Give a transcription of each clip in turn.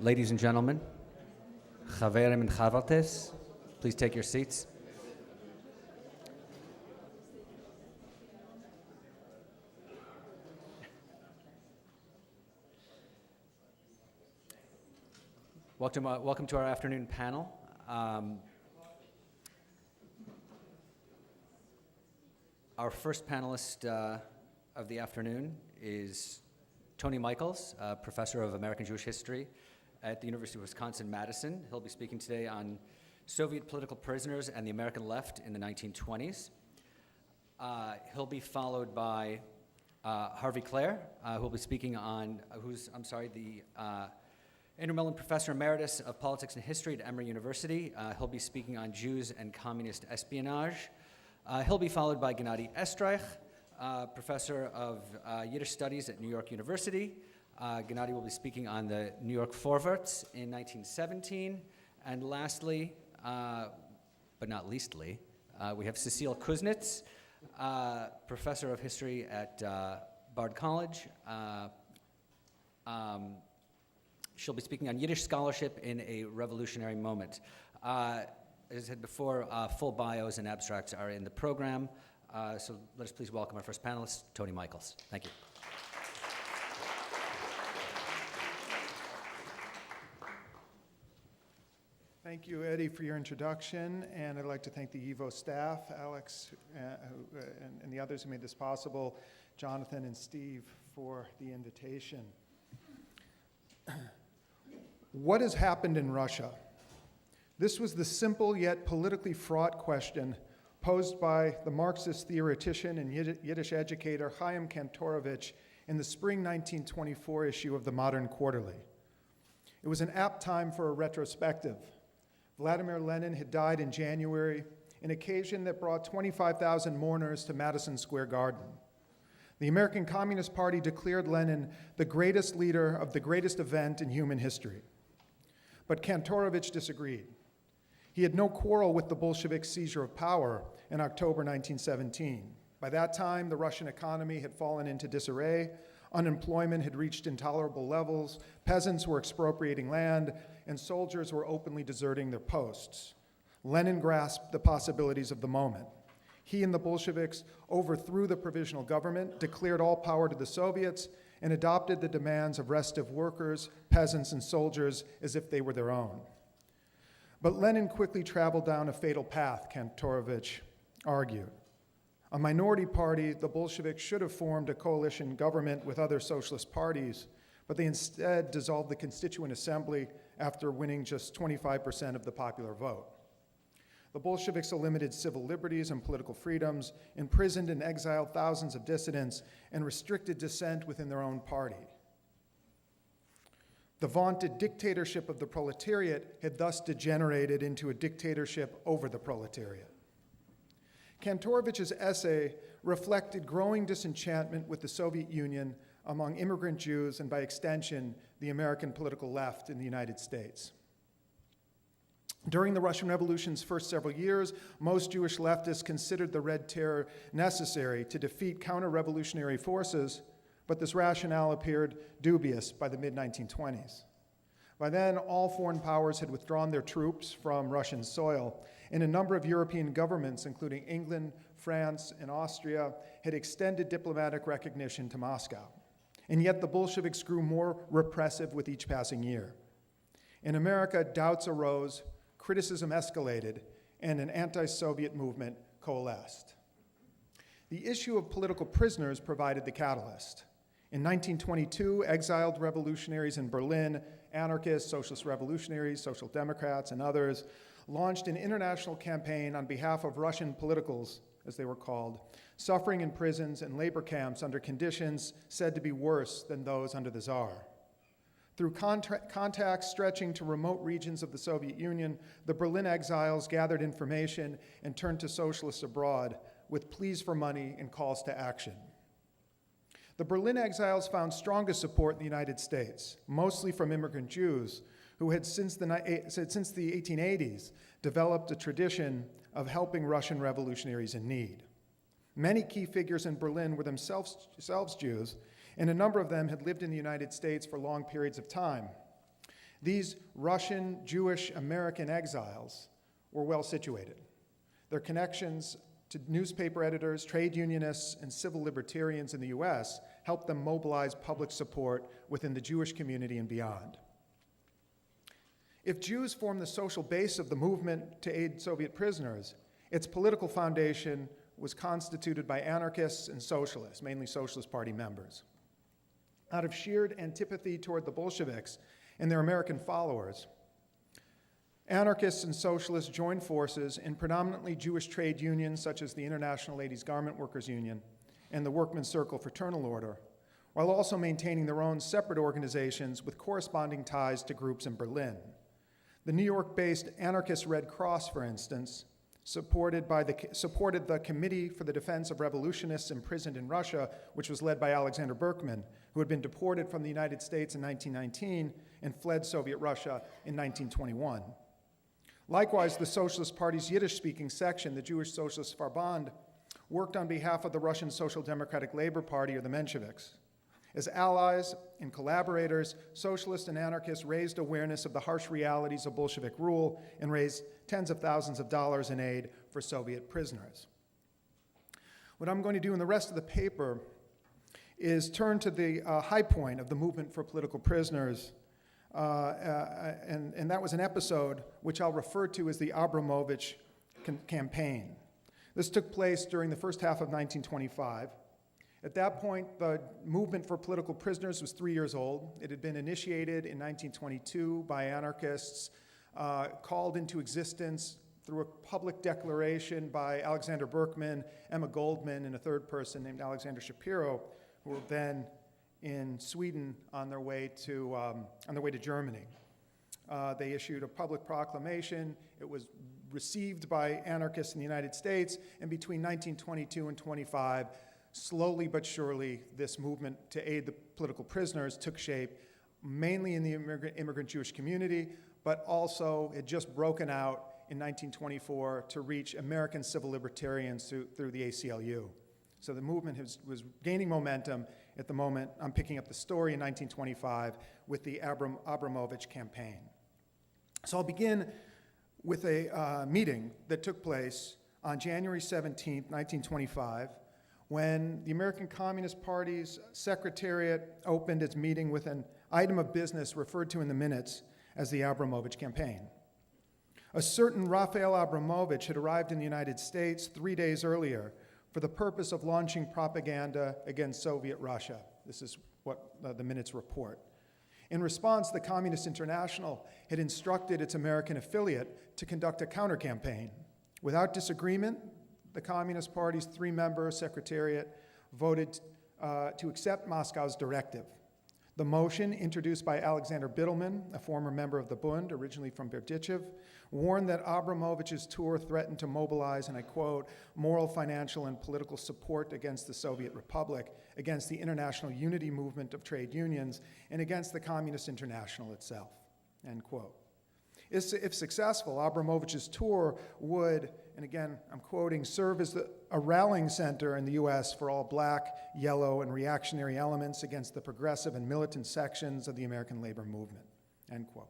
Ladies and gentlemen, Chaverim and Chavartes, please take your seats. Welcome to our afternoon panel. Our first panelist of the afternoon is Tony Michels, professor of American Jewish history at the University of Wisconsin-Madison. He'll be speaking today on Soviet political prisoners and the American left in the 1920s. He'll be followed by Harvey Klehr, who will be speaking on, the Intermellon Professor Emeritus of Politics and History at Emory University. He'll be speaking on Jews and communist espionage. He'll be followed by Gennady Estraikh, Professor of Yiddish Studies at New York University. Gennady will be speaking on the New York Forverts in 1917. And lastly, but not leastly, we have Cecile Kuznitz, Professor of History at Bard College. She'll be speaking on Yiddish scholarship in a revolutionary moment. As I said before, full bios and abstracts are in the program. So let us please welcome our first panelist, Tony Michels. Thank you. Thank you, Eddie, for your introduction, and I'd like to thank the YIVO staff, Alex and the others who made this possible, Jonathan and Steve for the invitation. What has happened in Russia? This was the simple yet politically fraught question posed by the Marxist theoretician and Yiddish educator Chaim Kantorovich in the spring 1924 issue of the Modern Quarterly. It was an apt time for a retrospective. Vladimir Lenin had died in January, an occasion that brought 25,000 mourners to Madison Square Garden. The American Communist Party declared Lenin the greatest leader of the greatest event in human history. But Kantorovich disagreed. He had no quarrel with the Bolshevik seizure of power in October 1917. By that time, the Russian economy had fallen into disarray, unemployment had reached intolerable levels, peasants were expropriating land, and soldiers were openly deserting their posts. Lenin grasped the possibilities of the moment. He and the Bolsheviks overthrew the provisional government, declared all power to the Soviets, and adopted the demands of restive workers, peasants, and soldiers as if they were their own. But Lenin quickly traveled down a fatal path, Kantorovich argued. A minority party, the Bolsheviks should have formed a coalition government with other socialist parties, but they instead dissolved the Constituent Assembly after winning just 25% of the popular vote. The Bolsheviks eliminated civil liberties and political freedoms, imprisoned and exiled thousands of dissidents, and restricted dissent within their own party. The vaunted dictatorship of the proletariat had thus degenerated into a dictatorship over the proletariat. Kantorovich's essay reflected growing disenchantment with the Soviet Union among immigrant Jews and, by extension, the American political left in the United States. During the Russian Revolution's first several years, most Jewish leftists considered the Red Terror necessary to defeat counter-revolutionary forces, but this rationale appeared dubious by the mid-1920s. By then, all foreign powers had withdrawn their troops from Russian soil, and a number of European governments, including England, France, and Austria, had extended diplomatic recognition to Moscow. And yet the Bolsheviks grew more repressive with each passing year. In America, doubts arose, criticism escalated, and an anti-Soviet movement coalesced. The issue of political prisoners provided the catalyst. In 1922, exiled revolutionaries in Berlin, anarchists, socialist revolutionaries, social democrats, and others, launched an international campaign on behalf of Russian politicals, as they were called, suffering in prisons and labor camps under conditions said to be worse than those under the Tsar. Through contacts stretching to remote regions of the Soviet Union, the Berlin exiles gathered information and turned to socialists abroad with pleas for money and calls to action. The Berlin exiles found strongest support in the United States, mostly from immigrant Jews who had since the 1880s developed a tradition of helping Russian revolutionaries in need. Many key figures in Berlin were themselves Jews, and a number of them had lived in the United States for long periods of time. These Russian Jewish American exiles were well situated. Their connections to newspaper editors, trade unionists, and civil libertarians in the US helped them mobilize public support within the Jewish community and beyond. If Jews formed the social base of the movement to aid Soviet prisoners, its political foundation was constituted by anarchists and socialists, mainly Socialist Party members. Out of sheer antipathy toward the Bolsheviks and their American followers, anarchists and socialists joined forces in predominantly Jewish trade unions such as the International Ladies Garment Workers Union and the Workmen's Circle Fraternal Order, while also maintaining their own separate organizations with corresponding ties to groups in Berlin. The New York-based anarchist Red Cross, for instance, supported the Committee for the Defense of Revolutionists imprisoned in Russia, which was led by Alexander Berkman, who had been deported from the United States in 1919 and fled Soviet Russia in 1921. Likewise, the Socialist Party's Yiddish-speaking section, the Jewish Socialist Verband, worked on behalf of the Russian Social Democratic Labor Party, or the Mensheviks. As allies and collaborators, socialists and anarchists raised awareness of the harsh realities of Bolshevik rule and raised tens of thousands of dollars in aid for Soviet prisoners. What I'm going to do in the rest of the paper is turn to the high point of the movement for political prisoners, and that was an episode which I'll refer to as the Abramovich campaign. This took place during the first half of 1925. At that point, the movement for political prisoners was 3 years old. It had been initiated in 1922 by anarchists, called into existence through a public declaration by Alexander Berkman, Emma Goldman, and a third person named Alexander Shapiro, who were then in Sweden on their way to Germany. They issued a public proclamation. It was received by anarchists in the United States, and between 1922 and 25, slowly but surely, this movement to aid the political prisoners took shape, mainly in the immigrant Jewish community, but also had just broken out in 1924 to reach American civil libertarians through the ACLU. So the movement was gaining momentum at the moment. I'm picking up the story in 1925 with the Abramovich campaign. So I'll begin with a meeting that took place on January 17th, 1925, when the American Communist Party's Secretariat opened its meeting with an item of business referred to in the minutes as the Abramovich campaign. A certain Raphael Abramovich had arrived in the United States 3 days earlier for the purpose of launching propaganda against Soviet Russia. This is what the minutes report. In response, the Communist International had instructed its American affiliate to conduct a counter-campaign. Without disagreement, the Communist Party's three-member secretariat voted to accept Moscow's directive. The motion, introduced by Alexander Bittelman, a former member of the Bund, originally from Berdichev, warned that Abramovich's tour threatened to mobilize, and I quote, moral, financial, and political support against the Soviet Republic, against the international unity movement of trade unions, and against the Communist International itself, end quote. If successful, Abramovich's tour would, and again, I'm quoting, serve as a rallying center in the U.S. for all black, yellow, and reactionary elements against the progressive and militant sections of the American labor movement, end quote.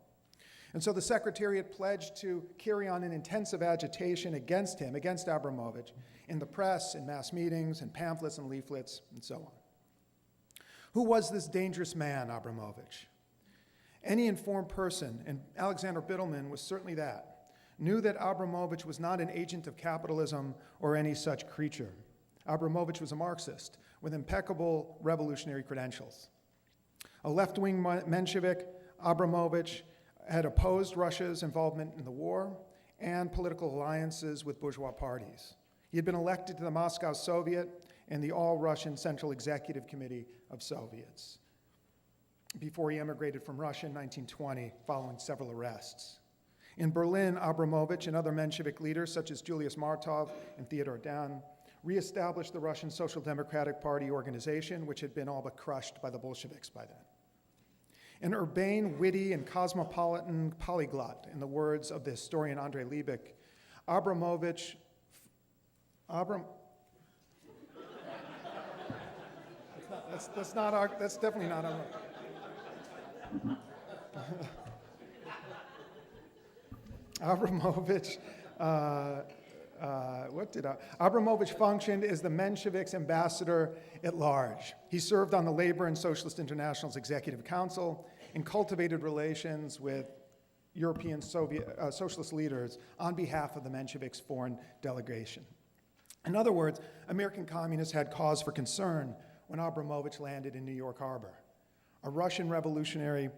And so the Secretariat pledged to carry on an intensive agitation against him, against Abramovich, in the press, in mass meetings, in pamphlets and leaflets, and so on. Who was this dangerous man, Abramovich? Any informed person, and Alexander Bittelman was certainly that, knew that Abramovich was not an agent of capitalism or any such creature. Abramovich was a Marxist with impeccable revolutionary credentials. A left-wing Menshevik, Abramovich had opposed Russia's involvement in the war and political alliances with bourgeois parties. He had been elected to the Moscow Soviet and the All-Russian Central Executive Committee of Soviets before he emigrated from Russia in 1920 following several arrests. In Berlin, Abramovich and other Menshevik leaders such as Julius Martov and Theodor Dan reestablished the Russian Social Democratic Party organization, which had been all but crushed by the Bolsheviks by then. An urbane, witty, and cosmopolitan polyglot, in the words of the historian Andrei Liebig, Abramovich, that's definitely not our. Abramovich, Abramovich functioned as the Mensheviks' ambassador at large. He served on the Labor and Socialist International's Executive Council and cultivated relations with European socialist leaders on behalf of the Mensheviks' foreign delegation. In other words, American communists had cause for concern when Abramovich landed in New York Harbor. A Russian revolutionary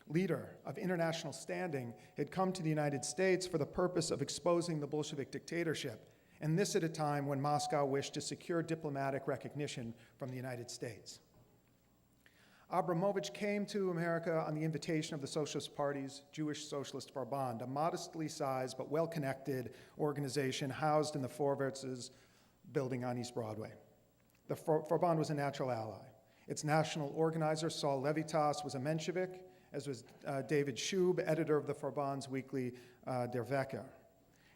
leader of international standing had come to the United States for the purpose of exposing the Bolshevik dictatorship, and this at a time when Moscow wished to secure diplomatic recognition from the United States. Abramovich came to America on the invitation of the Socialist Party's Jewish Socialist Verband, a modestly sized but well-connected organization housed in the Forverts' building on East Broadway. The Verband was a natural ally. Its national organizer, Saul Levitas, was a Menshevik, as was David Shub, editor of the Verband's weekly Der Wecker.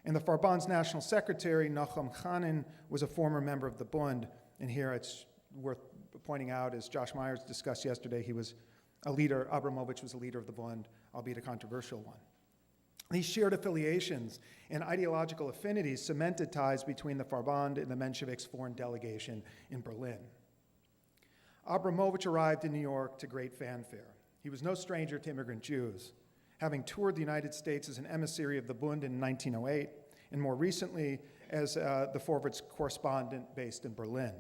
And the Verband's national secretary, Nachum Chanin, was a former member of the Bund. And here it's worth pointing out, as Josh Myers discussed yesterday, he was a leader, Abramovich was a leader of the Bund, albeit a controversial one. These shared affiliations and ideological affinities cemented ties between the Verband and the Mensheviks' foreign delegation in Berlin. Abramovich arrived in New York to great fanfare. He was no stranger to immigrant Jews, having toured the United States as an emissary of the Bund in 1908, and more recently as the Forverts correspondent based in Berlin.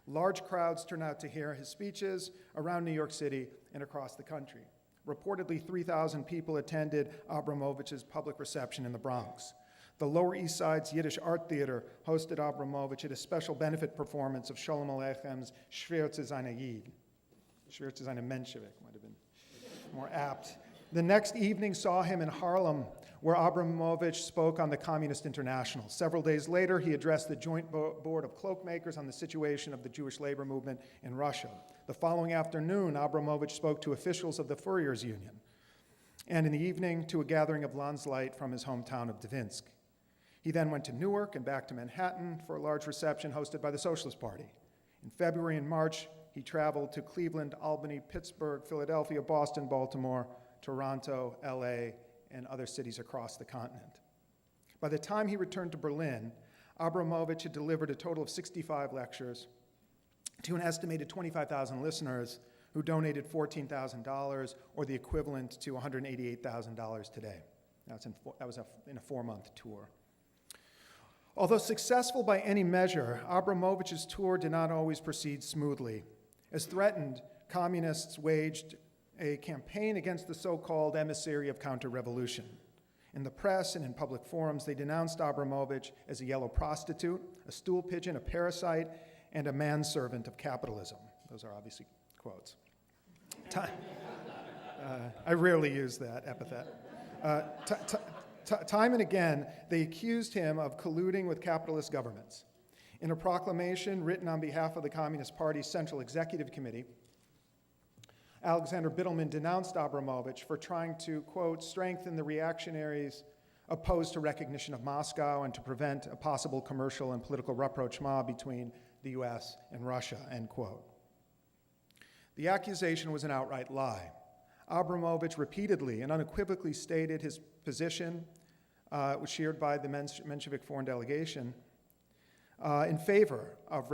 Large crowds turned out to hear his speeches around New York City and across the country. Reportedly, 3,000 people attended Abramovich's public reception in the Bronx. The Lower East Side's Yiddish Art Theater hosted Abramovich at a special benefit performance of Sholem Aleichem's Schwer zu sein ein Yid. Schwer zu sein ein Menschewik might have been more apt. The next evening saw him in Harlem, where Abramovich spoke on the Communist International. Several days later, he addressed the Joint Board of Cloakmakers on the situation of the Jewish labor movement in Russia. The following afternoon, Abramovich spoke to officials of the Furriers Union, and in the evening to a gathering of Landsleute from his hometown of Dvinsk. He then went to Newark and back to Manhattan for a large reception hosted by the Socialist Party. In February and March, he traveled to Cleveland, Albany, Pittsburgh, Philadelphia, Boston, Baltimore, Toronto, LA, and other cities across the continent. By the time he returned to Berlin, Abramovich had delivered a total of 65 lectures to an estimated 25,000 listeners who donated $14,000, or the equivalent to $188,000 today. That was in a 4-month tour. Although successful by any measure, Abramovich's tour did not always proceed smoothly. As threatened, communists waged a campaign against the so-called emissary of counter-revolution. In the press and in public forums, they denounced Abramovich as a yellow prostitute, a stool pigeon, a parasite, and a manservant of capitalism. Those are obviously quotes. I rarely use that epithet. Time and again, they accused him of colluding with capitalist governments. In a proclamation written on behalf of the Communist Party's Central Executive Committee, Alexander Bittelman denounced Abramovich for trying to, quote, strengthen the reactionaries opposed to recognition of Moscow and to prevent a possible commercial and political rapprochement between the US and Russia, end quote. The accusation was an outright lie. Abramovich repeatedly and unequivocally stated his position, was shared by the Menshevik foreign delegation, in favor of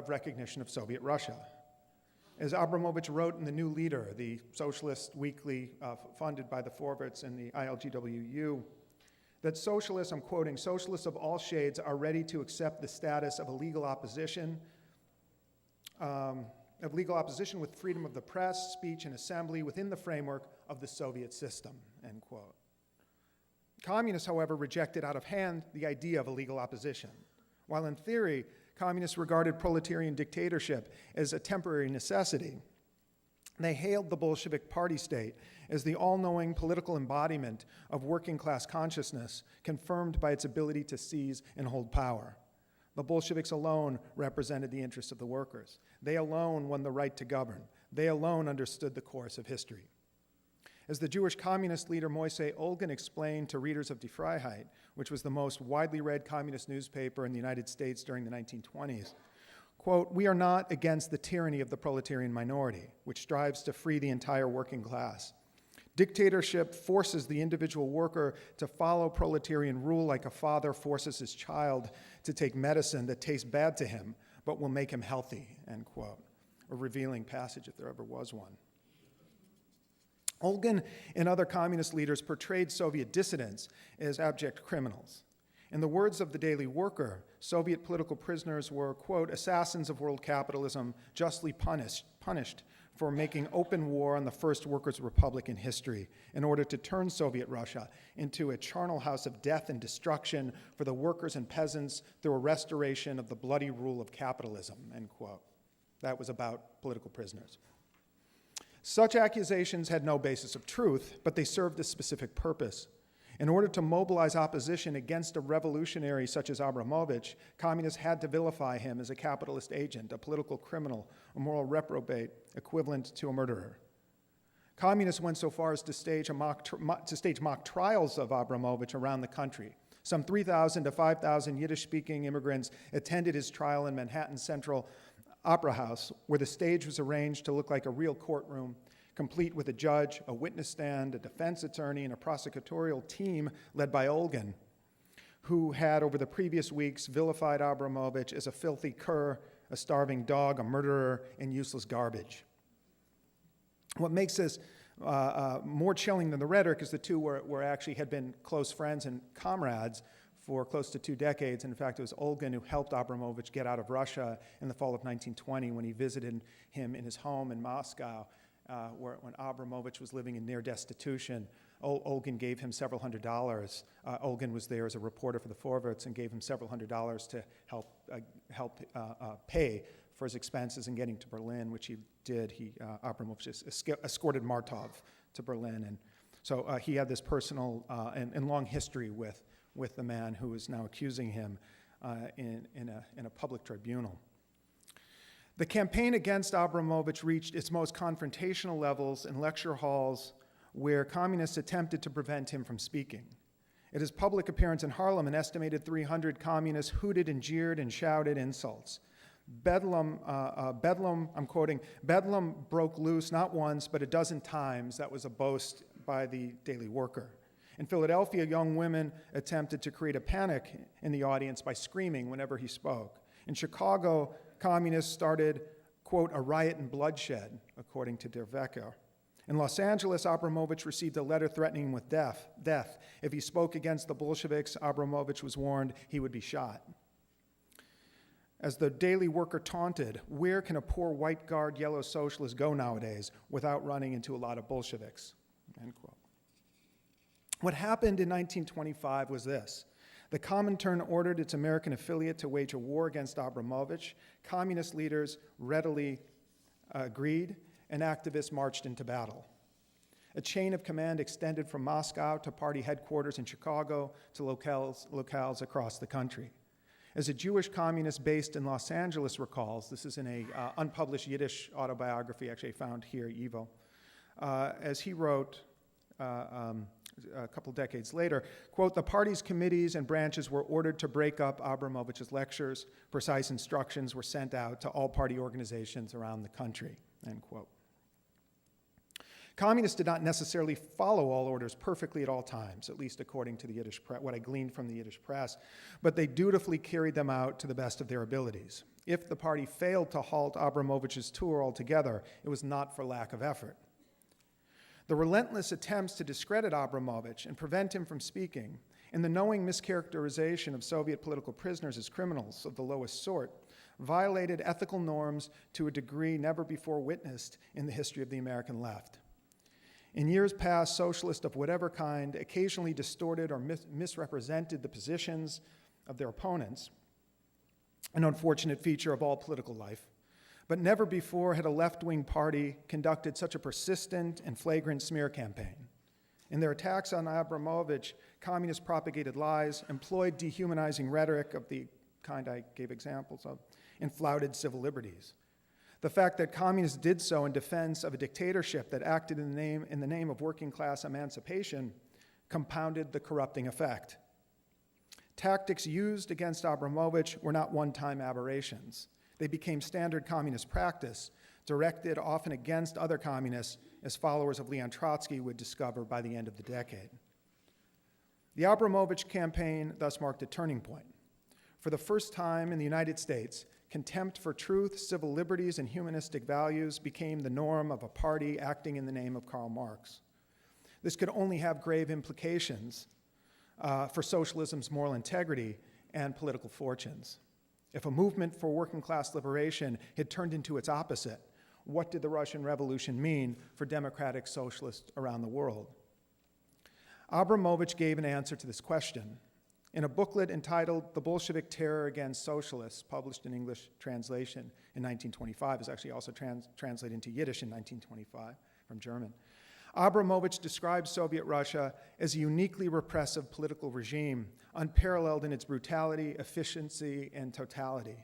recognition of Soviet Russia. As Abramovich wrote in the New Leader, the socialist weekly funded by the Forverts and the ILGWU, that socialists, I'm quoting, socialists of all shades are ready to accept the status of a legal opposition, with freedom of the press, speech, and assembly within the framework of the Soviet system, end quote. Communists, however, rejected out of hand the idea of a legal opposition. While in theory, communists regarded proletarian dictatorship as a temporary necessity, they hailed the Bolshevik party state as the all-knowing political embodiment of working-class consciousness, confirmed by its ability to seize and hold power. The Bolsheviks alone represented the interests of the workers. They alone won the right to govern. They alone understood the course of history. As the Jewish communist leader Moishe Olgin explained to readers of Die Freiheit, which was the most widely read communist newspaper in the United States during the 1920s, quote, "We are not against the tyranny of the proletarian minority, which strives to free the entire working class. Dictatorship forces the individual worker to follow proletarian rule like a father forces his child to take medicine that tastes bad to him but will make him healthy, end quote. A revealing passage if there ever was one. Olgin and other communist leaders portrayed Soviet dissidents as abject criminals. In the words of the Daily Worker, Soviet political prisoners were, quote, assassins of world capitalism, justly punished for making open war on the first workers' republic in history in order to turn Soviet Russia into a charnel house of death and destruction for the workers and peasants through a restoration of the bloody rule of capitalism, end quote. That was about political prisoners. Such accusations had no basis of truth, but they served a specific purpose. In order to mobilize opposition against a revolutionary such as Abramovich, communists had to vilify him as a capitalist agent, a political criminal, a moral reprobate, equivalent to a murderer. Communists went so far as to stage mock trials of Abramovich around the country. Some 3,000 to 5,000 Yiddish-speaking immigrants attended his trial in Manhattan's Central Opera House, where the stage was arranged to look like a real courtroom, complete with a judge, a witness stand, a defense attorney, and a prosecutorial team led by Olgin, who had over the previous weeks vilified Abramovich as a filthy cur, a starving dog, a murderer, and useless garbage. What makes this more chilling than the rhetoric is the two had been close friends and comrades for close to 2 decades. And in fact, it was Olgin who helped Abramovich get out of Russia in the fall of 1920 when he visited him in his home in Moscow, when Abramovich was living in near destitution. Olgin gave him several $100s. Olgin was there as a reporter for the Forverts and gave him several $100s to help pay for his expenses in getting to Berlin, which he did. Abramovich escorted Martov to Berlin. And so he had this personal and long history with the man who is now accusing him in a public tribunal. The campaign against Abramovich reached its most confrontational levels in lecture halls where communists attempted to prevent him from speaking. At his public appearance in Harlem, an estimated 300 communists hooted and jeered and shouted insults. Bedlam, I'm quoting, Bedlam broke loose not once but a dozen times. That was a boast by the Daily Worker. In Philadelphia, young women attempted to create a panic in the audience by screaming whenever he spoke. In Chicago, communists started, quote, a riot and bloodshed, according to Der Wecker. In Los Angeles, Abramovich received a letter threatening him with death. If he spoke against the Bolsheviks, Abramovich was warned he would be shot. As the Daily Worker taunted, where can a poor white-guard yellow socialist go nowadays without running into a lot of Bolsheviks, end quote. What happened in 1925 was this. The Comintern ordered its American affiliate to wage a war against Abramovich. Communist leaders readily agreed, and activists marched into battle. A chain of command extended from Moscow to party headquarters in Chicago to locales across the country. As a Jewish communist based in Los Angeles recalls, this is in an unpublished Yiddish autobiography actually found here at YIVO, as he wrote, a couple decades later, quote, the party's committees and branches were ordered to break up Abramovich's lectures. Precise instructions were sent out to all party organizations around the country, end quote. Communists did not necessarily follow all orders perfectly at all times, at least according to the Yiddish press, what I gleaned from the Yiddish press, but they dutifully carried them out to the best of their abilities. If the party failed to halt Abramovich's tour altogether, it was not for lack of effort. The relentless attempts to discredit Abramovich and prevent him from speaking, and the knowing mischaracterization of Soviet political prisoners as criminals of the lowest sort, violated ethical norms to a degree never before witnessed in the history of the American left. In years past, socialists of whatever kind occasionally distorted or misrepresented the positions of their opponents, an unfortunate feature of all political life. But never before had a left-wing party conducted such a persistent and flagrant smear campaign. In their attacks on Abramovich, communists propagated lies, employed dehumanizing rhetoric of the kind I gave examples of, and flouted civil liberties. The fact that communists did so in defense of a dictatorship that acted in the name of working-class emancipation compounded the corrupting effect. Tactics used against Abramovich were not one-time aberrations. They became standard communist practice directed often against other communists, as followers of Leon Trotsky would discover by the end of the decade. The Abramovich campaign thus marked a turning point. For the first time in the United States, contempt for truth, civil liberties, and humanistic values became the norm of a party acting in the name of Karl Marx. This could only have grave implications for socialism's moral integrity and political fortunes. If a movement for working class liberation had turned into its opposite, what did the Russian Revolution mean for democratic socialists around the world? Abramovich gave an answer to this question. In a booklet entitled The Bolshevik Terror Against Socialists, published in English translation in 1925, is actually also translated into Yiddish in 1925 from German, Abramovich describes Soviet Russia as a uniquely repressive political regime, unparalleled in its brutality, efficiency, and totality.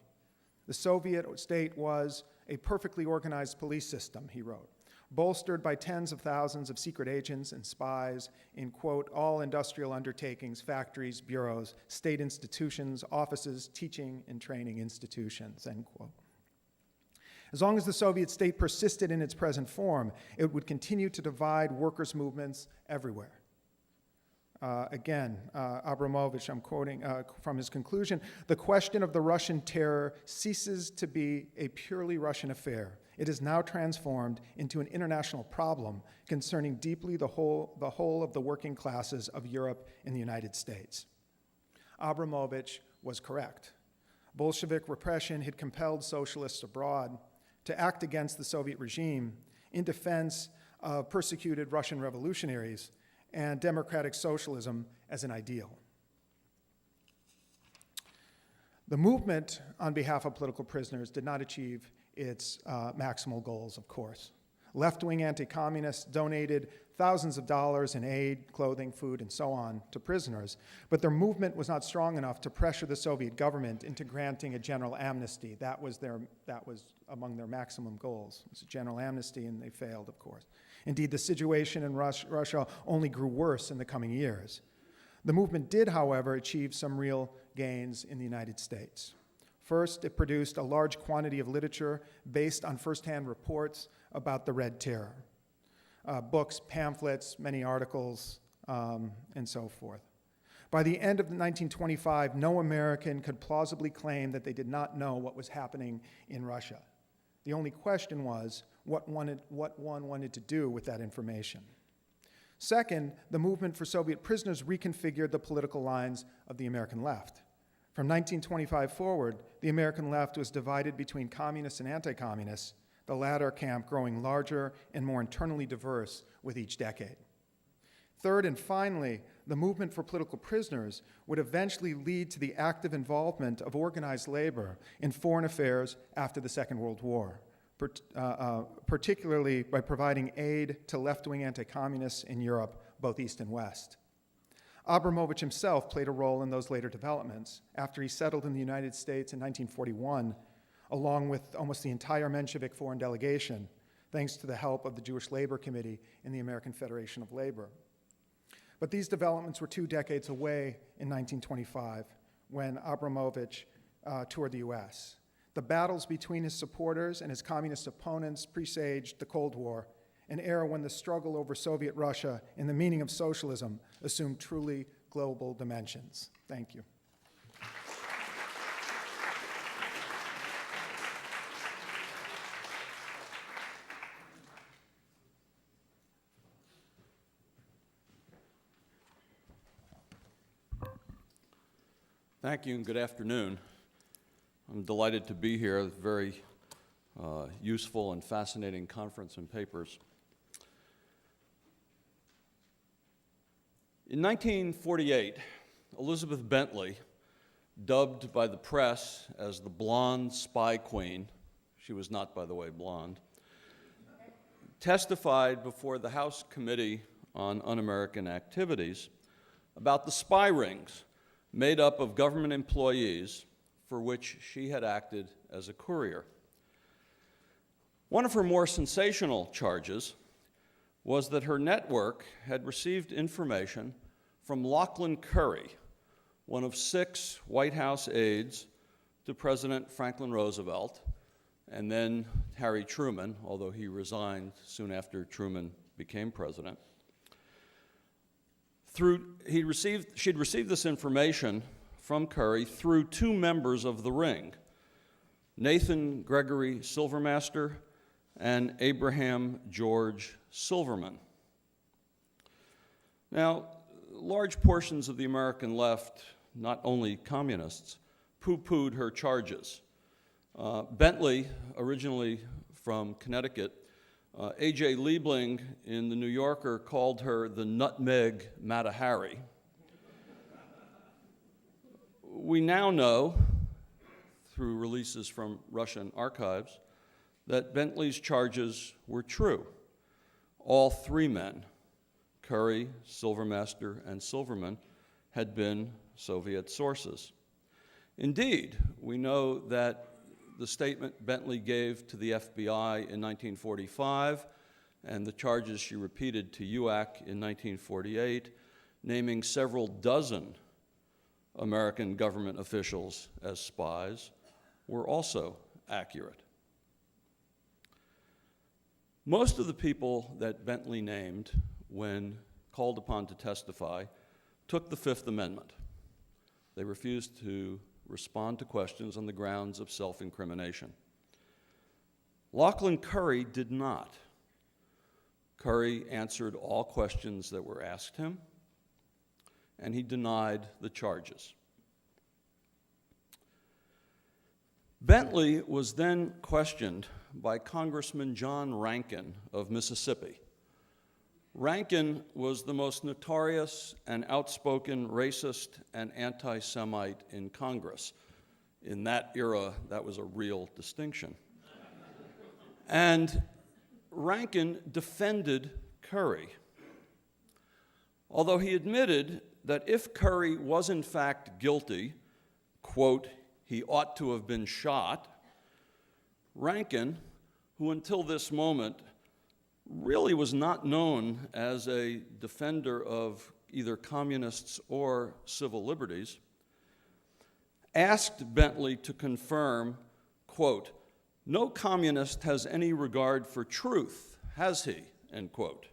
The Soviet state was a perfectly organized police system, he wrote, bolstered by tens of thousands of secret agents and spies in, quote, all industrial undertakings, factories, bureaus, state institutions, offices, teaching and training institutions, end quote. As long as the Soviet state persisted in its present form, it would continue to divide workers' movements everywhere. Abramovich, I'm quoting from his conclusion, the question of the Russian terror ceases to be a purely Russian affair. It is now transformed into an international problem concerning deeply the whole of the working classes of Europe and the United States. Abramovich was correct. Bolshevik repression had compelled socialists abroad to act against the Soviet regime in defense of persecuted Russian revolutionaries and democratic socialism as an ideal. The movement on behalf of political prisoners did not achieve its maximal goals, of course. Left-wing anti-communists donated thousands of dollars in aid, clothing, food, and so on to prisoners, but their movement was not strong enough to pressure the Soviet government into granting a general amnesty. That was among their maximum goals. It was a general amnesty, and they failed, of course. Indeed, the situation in Russia only grew worse in the coming years. The movement did, however, achieve some real gains in the United States. First, it produced a large quantity of literature based on firsthand reports about the Red Terror. Books, pamphlets, many articles, and so forth. By the end of 1925, no American could plausibly claim that they did not know what was happening in Russia. The only question was what one wanted to do with that information. Second, the movement for Soviet prisoners reconfigured the political lines of the American left. From 1925 forward, the American left was divided between communists and anti-communists, the latter camp growing larger and more internally diverse with each decade. Third and finally, the movement for political prisoners would eventually lead to the active involvement of organized labor in foreign affairs after the Second World War, particularly by providing aid to left-wing anti-communists in Europe, both East and West. Abramovich himself played a role in those later developments after he settled in the United States in 1941, along with almost the entire Menshevik foreign delegation, thanks to the help of the Jewish Labor Committee and the American Federation of Labor. But these developments were 2 decades away in 1925 when Abramovich toured the US. The battles between his supporters and his communist opponents presaged the Cold War, an era when the struggle over Soviet Russia and the meaning of socialism assumed truly global dimensions. Thank you. Thank you and good afternoon. I'm delighted to be here. It's a very useful and fascinating conference and papers. In 1948, Elizabeth Bentley, dubbed by the press as the blonde spy queen, she was not, by the way, blonde, testified before the House Committee on Un-American Activities about the spy rings made up of government employees for which she had acted as a courier. One of her more sensational charges was that her network had received information from Lachlan Curry, one of 6 White House aides to President Franklin Roosevelt, and then Harry Truman, although he resigned soon after Truman became president. She'd received this information from Curry through two members of the Ring, Nathan Gregory Silvermaster and Abraham George Silverman. Now, large portions of the American left, not only communists, poo-pooed her charges. Bentley, originally from Connecticut, A.J. Liebling in The New Yorker called her the Nutmeg Mata Hari. We now know, through releases from Russian archives, that Bentley's charges were true. All three men, Curry, Silvermaster, and Silverman, had been Soviet sources. Indeed, we know that the statement Bentley gave to the FBI in 1945 and the charges she repeated to UAC in 1948, naming several dozen American government officials as spies, were also accurate. Most of the people that Bentley named when called upon to testify took the Fifth Amendment. They refused to respond to questions on the grounds of self-incrimination. Lachlan Curry did not. Curry answered all questions that were asked him, and he denied the charges. Bentley was then questioned by Congressman John Rankin of Mississippi. Rankin was the most notorious and outspoken racist and anti-Semite in Congress. In that era, that was a real distinction. And Rankin defended Curry. Although he admitted that if Curry was in fact guilty, quote, he ought to have been shot, Rankin, who until this moment really was not known as a defender of either communists or civil liberties, asked Bentley to confirm, quote, no communist has any regard for truth, has he, end quote.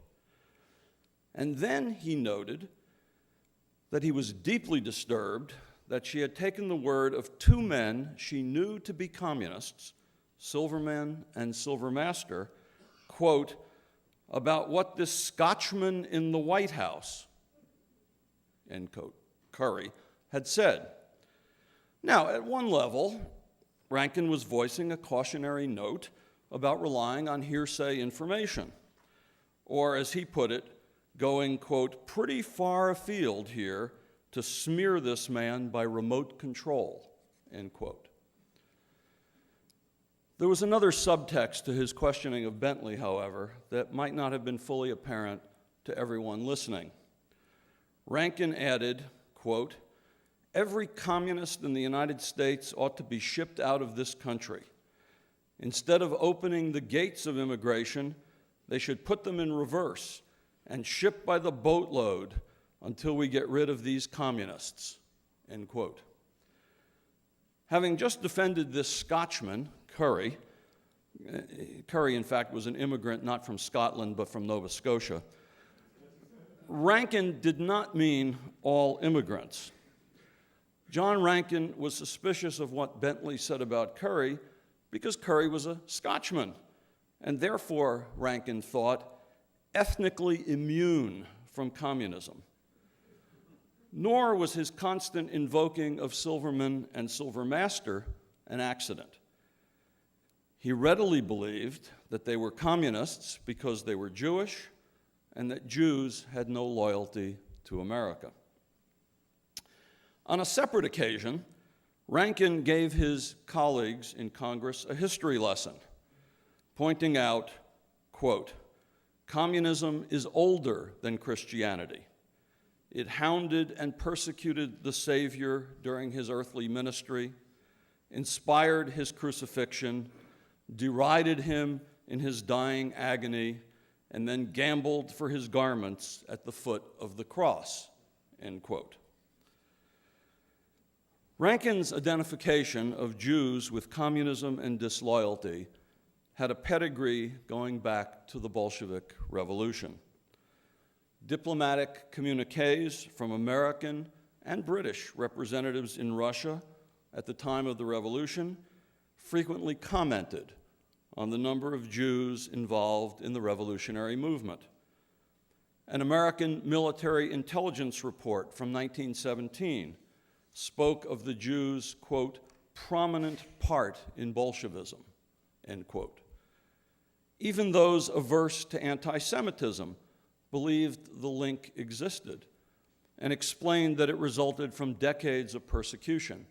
And then he noted that he was deeply disturbed that she had taken the word of two men she knew to be communists, Silverman and Silvermaster, quote, about what this Scotchman in the White House, end quote, Curry, had said. Now, at one level, Rankin was voicing a cautionary note about relying on hearsay information, or as he put it, going, quote, pretty far afield here to smear this man by remote control, end quote. There was another subtext to his questioning of Bentley, however, that might not have been fully apparent to everyone listening. Rankin added, quote, every communist in the United States ought to be shipped out of this country. Instead of opening the gates of immigration, they should put them in reverse and ship by the boatload until we get rid of these communists, end quote. Having just defended this Scotchman, Curry, in fact, was an immigrant not from Scotland but from Nova Scotia, Rankin did not mean all immigrants. John Rankin was suspicious of what Bentley said about Curry because Curry was a Scotchman, and therefore, Rankin thought, ethnically immune from communism. Nor was his constant invoking of Silverman and Silvermaster an accident. He readily believed that they were communists because they were Jewish and that Jews had no loyalty to America. On a separate occasion, Rankin gave his colleagues in Congress a history lesson, pointing out, quote, communism is older than Christianity. It hounded and persecuted the Savior during his earthly ministry, inspired his crucifixion, derided him in his dying agony, and then gambled for his garments at the foot of the cross, end quote. Rankin's identification of Jews with communism and disloyalty had a pedigree going back to the Bolshevik Revolution. Diplomatic communiques from American and British representatives in Russia at the time of the revolution frequently commented on the number of Jews involved in the revolutionary movement. An American military intelligence report from 1917 spoke of the Jews', quote, prominent part in Bolshevism, end quote. Even those averse to anti-Semitism believed the link existed and explained that it resulted from decades of persecution.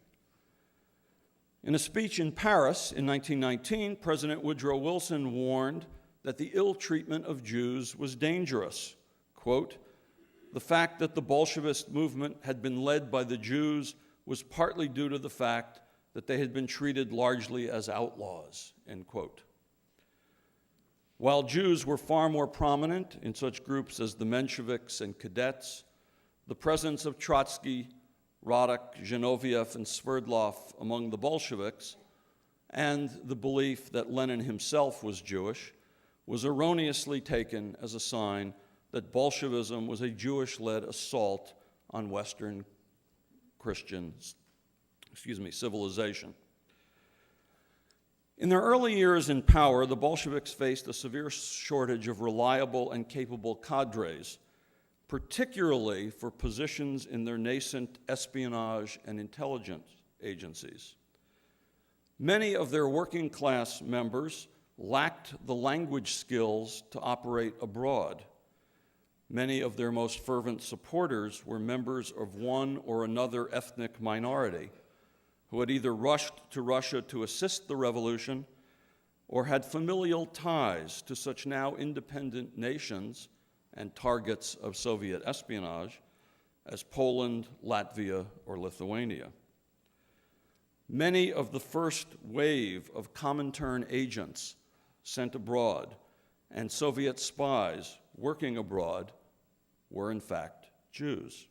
In a speech in Paris in 1919, President Woodrow Wilson warned that the ill treatment of Jews was dangerous. Quote, the fact that the Bolshevist movement had been led by the Jews was partly due to the fact that they had been treated largely as outlaws, end quote. While Jews were far more prominent in such groups as the Mensheviks and Cadets, the presence of Trotsky, Radek, Zinoviev, and Sverdlov among the Bolsheviks, and the belief that Lenin himself was Jewish, was erroneously taken as a sign that Bolshevism was a Jewish-led assault on Western Christian civilization. In their early years in power, the Bolsheviks faced a severe shortage of reliable and capable cadres, particularly for positions in their nascent espionage and intelligence agencies. Many of their working-class members lacked the language skills to operate abroad. Many of their most fervent supporters were members of one or another ethnic minority who had either rushed to Russia to assist the revolution or had familial ties to such now independent nations and targets of Soviet espionage as Poland, Latvia, or Lithuania. Many of the first wave of Comintern agents sent abroad and Soviet spies working abroad were in fact Jews.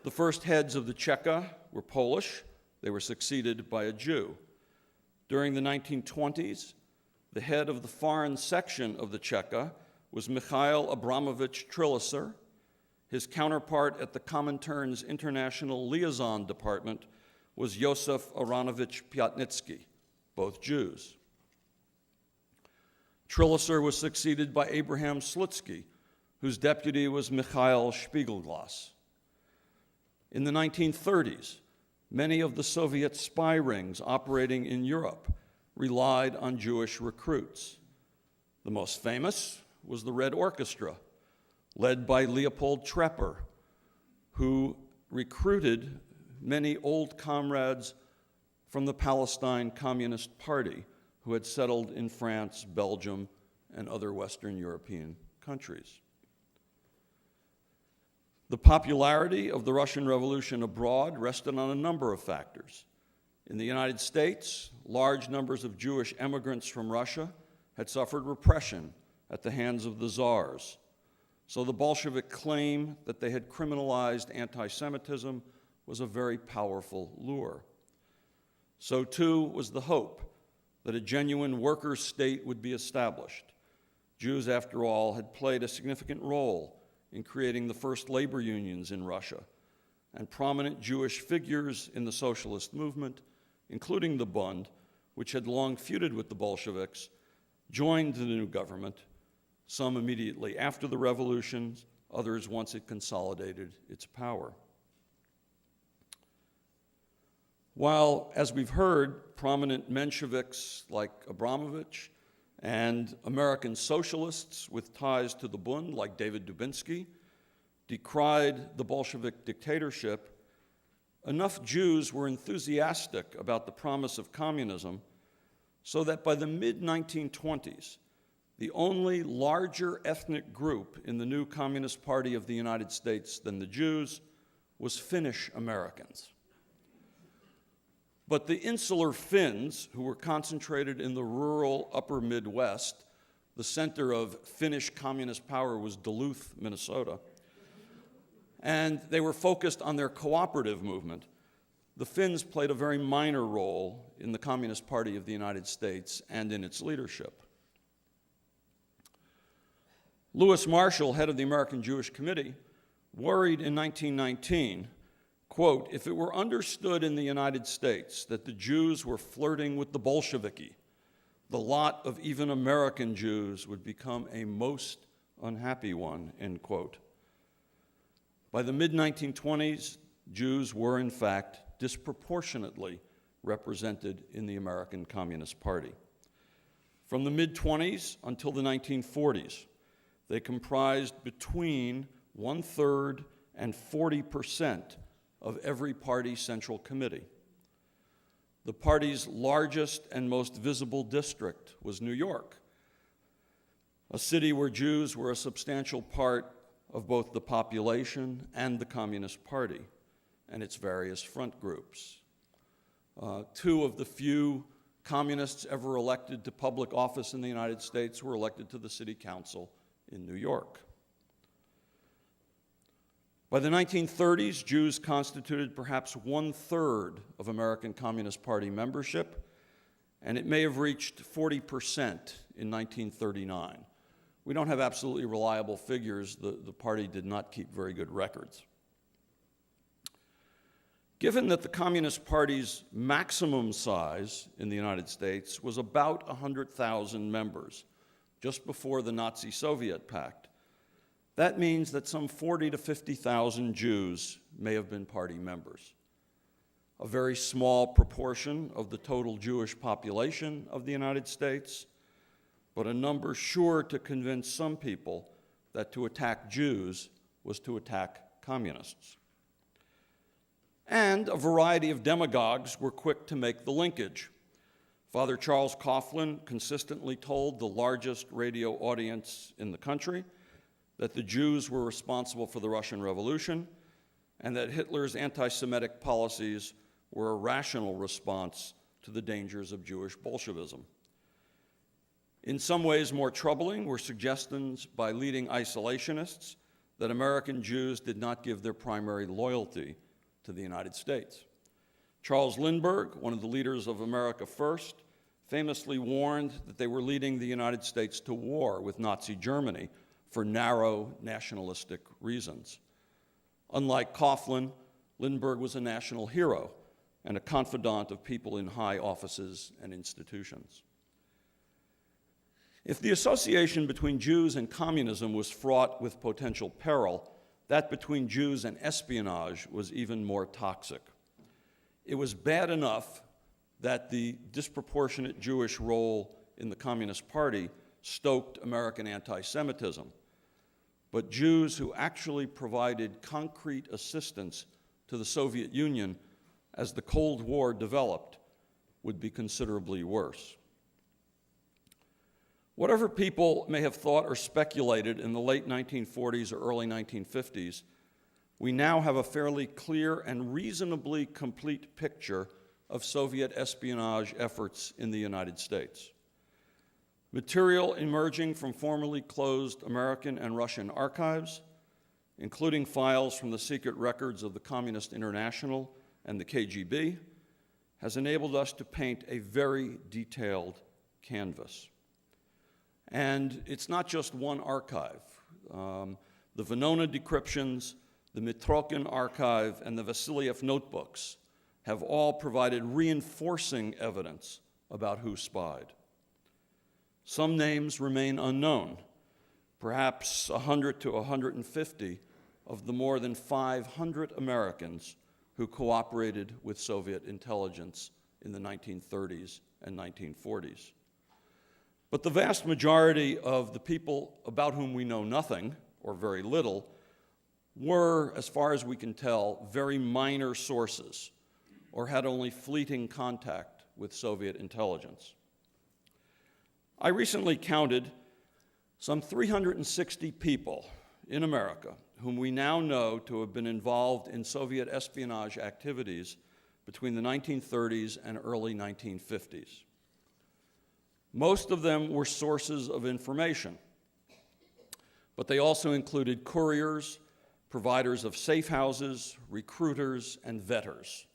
The first heads of the Cheka were Polish. They were succeeded by a Jew. During the 1920s, the head of the foreign section of the Cheka was Michail Abramovich Trilasser. His counterpart at the Comintern's International Liaison Department was Yosef Aronovich Pyatnitsky, both Jews. Trilasser was succeeded by Abraham Slutsky, whose deputy was Mikhail Spiegelglas. In the 1930s, many of the Soviet spy rings operating in Europe relied on Jewish recruits. The most famous was the Red Orchestra, led by Leopold Trepper, who recruited many old comrades from the Palestine Communist Party who had settled in France, Belgium, and other Western European countries. The popularity of the Russian Revolution abroad rested on a number of factors. In the United States, large numbers of Jewish immigrants from Russia had suffered repression at the hands of the czars. So the Bolshevik claim that they had criminalized anti-Semitism was a very powerful lure. So too was the hope that a genuine workers' state would be established. Jews, after all, had played a significant role in creating the first labor unions in Russia, and prominent Jewish figures in the socialist movement, including the Bund, which had long feuded with the Bolsheviks, joined the new government, some immediately after the revolutions, others once it consolidated its power. While, as we've heard, prominent Mensheviks like Abramovich and American socialists with ties to the Bund, like David Dubinsky, decried the Bolshevik dictatorship, enough Jews were enthusiastic about the promise of communism so that by the mid-1920s, the only larger ethnic group in the new Communist Party of the United States than the Jews was Finnish Americans. But the insular Finns, who were concentrated in the rural upper Midwest, the center of Finnish communist power was Duluth, Minnesota, and they were focused on their cooperative movement, the Finns played a very minor role in the Communist Party of the United States and in its leadership. Louis Marshall, head of the American Jewish Committee, worried in 1919, quote, "If it were understood in the United States that the Jews were flirting with the Bolsheviki, the lot of even American Jews would become a most unhappy one," end quote. By the mid-1920s, Jews were, in fact, disproportionately represented in the American Communist Party. From the mid-20s until the 1940s, they comprised between 1/3 and 40% of every party central committee. The party's largest and most visible district was New York, a city where Jews were a substantial part of both the population and the Communist Party and its various front groups. Two of the few communists ever elected to public office in the United States were elected to the city council in New York. By the 1930s, Jews constituted perhaps 1/3 of American Communist Party membership, and it may have reached 40% in 1939. We don't have absolutely reliable figures. The party did not keep very good records. Given that the Communist Party's maximum size in the United States was about 100,000 members, just before the Nazi-Soviet pact, that means that some 40,000 to 50,000 Jews may have been party members. A very small proportion of the total Jewish population of the United States, but a number sure to convince some people that to attack Jews was to attack communists. And a variety of demagogues were quick to make the linkage. Father Charles Coughlin consistently told the largest radio audience in the country that the Jews were responsible for the Russian Revolution and that Hitler's anti-Semitic policies were a rational response to the dangers of Jewish Bolshevism. In some ways more troubling were suggestions by leading isolationists that American Jews did not give their primary loyalty to the United States. Charles Lindbergh, one of the leaders of America First, famously warned that they were leading the United States to war with Nazi Germany for narrow nationalistic reasons. Unlike Coughlin, Lindbergh was a national hero and a confidant of people in high offices and institutions. If the association between Jews and communism was fraught with potential peril, that between Jews and espionage was even more toxic. It was bad enough that the disproportionate Jewish role in the Communist Party stoked American anti-Semitism, but Jews who actually provided concrete assistance to the Soviet Union as the Cold War developed would be considerably worse. Whatever people may have thought or speculated in the late 1940s or early 1950s, we now have a fairly clear and reasonably complete picture of Soviet espionage efforts in the United States. Material emerging from formerly closed American and Russian archives, including files from the secret records of the Communist International and the KGB, has enabled us to paint a very detailed canvas. And it's not just one archive. The Venona decryptions, the Mitrokhin archive, and the Vasiliev notebooks have all provided reinforcing evidence about who spied. Some names remain unknown, perhaps 100 to 150 of the more than 500 Americans who cooperated with Soviet intelligence in the 1930s and 1940s. But the vast majority of the people about whom we know nothing, or very little, were, as far as we can tell, very minor sources, or had only fleeting contact with Soviet intelligence. I recently counted some 360 people in America whom we now know to have been involved in Soviet espionage activities between the 1930s and early 1950s. Most of them were sources of information, but they also included couriers, providers of safe houses, recruiters, and vetters.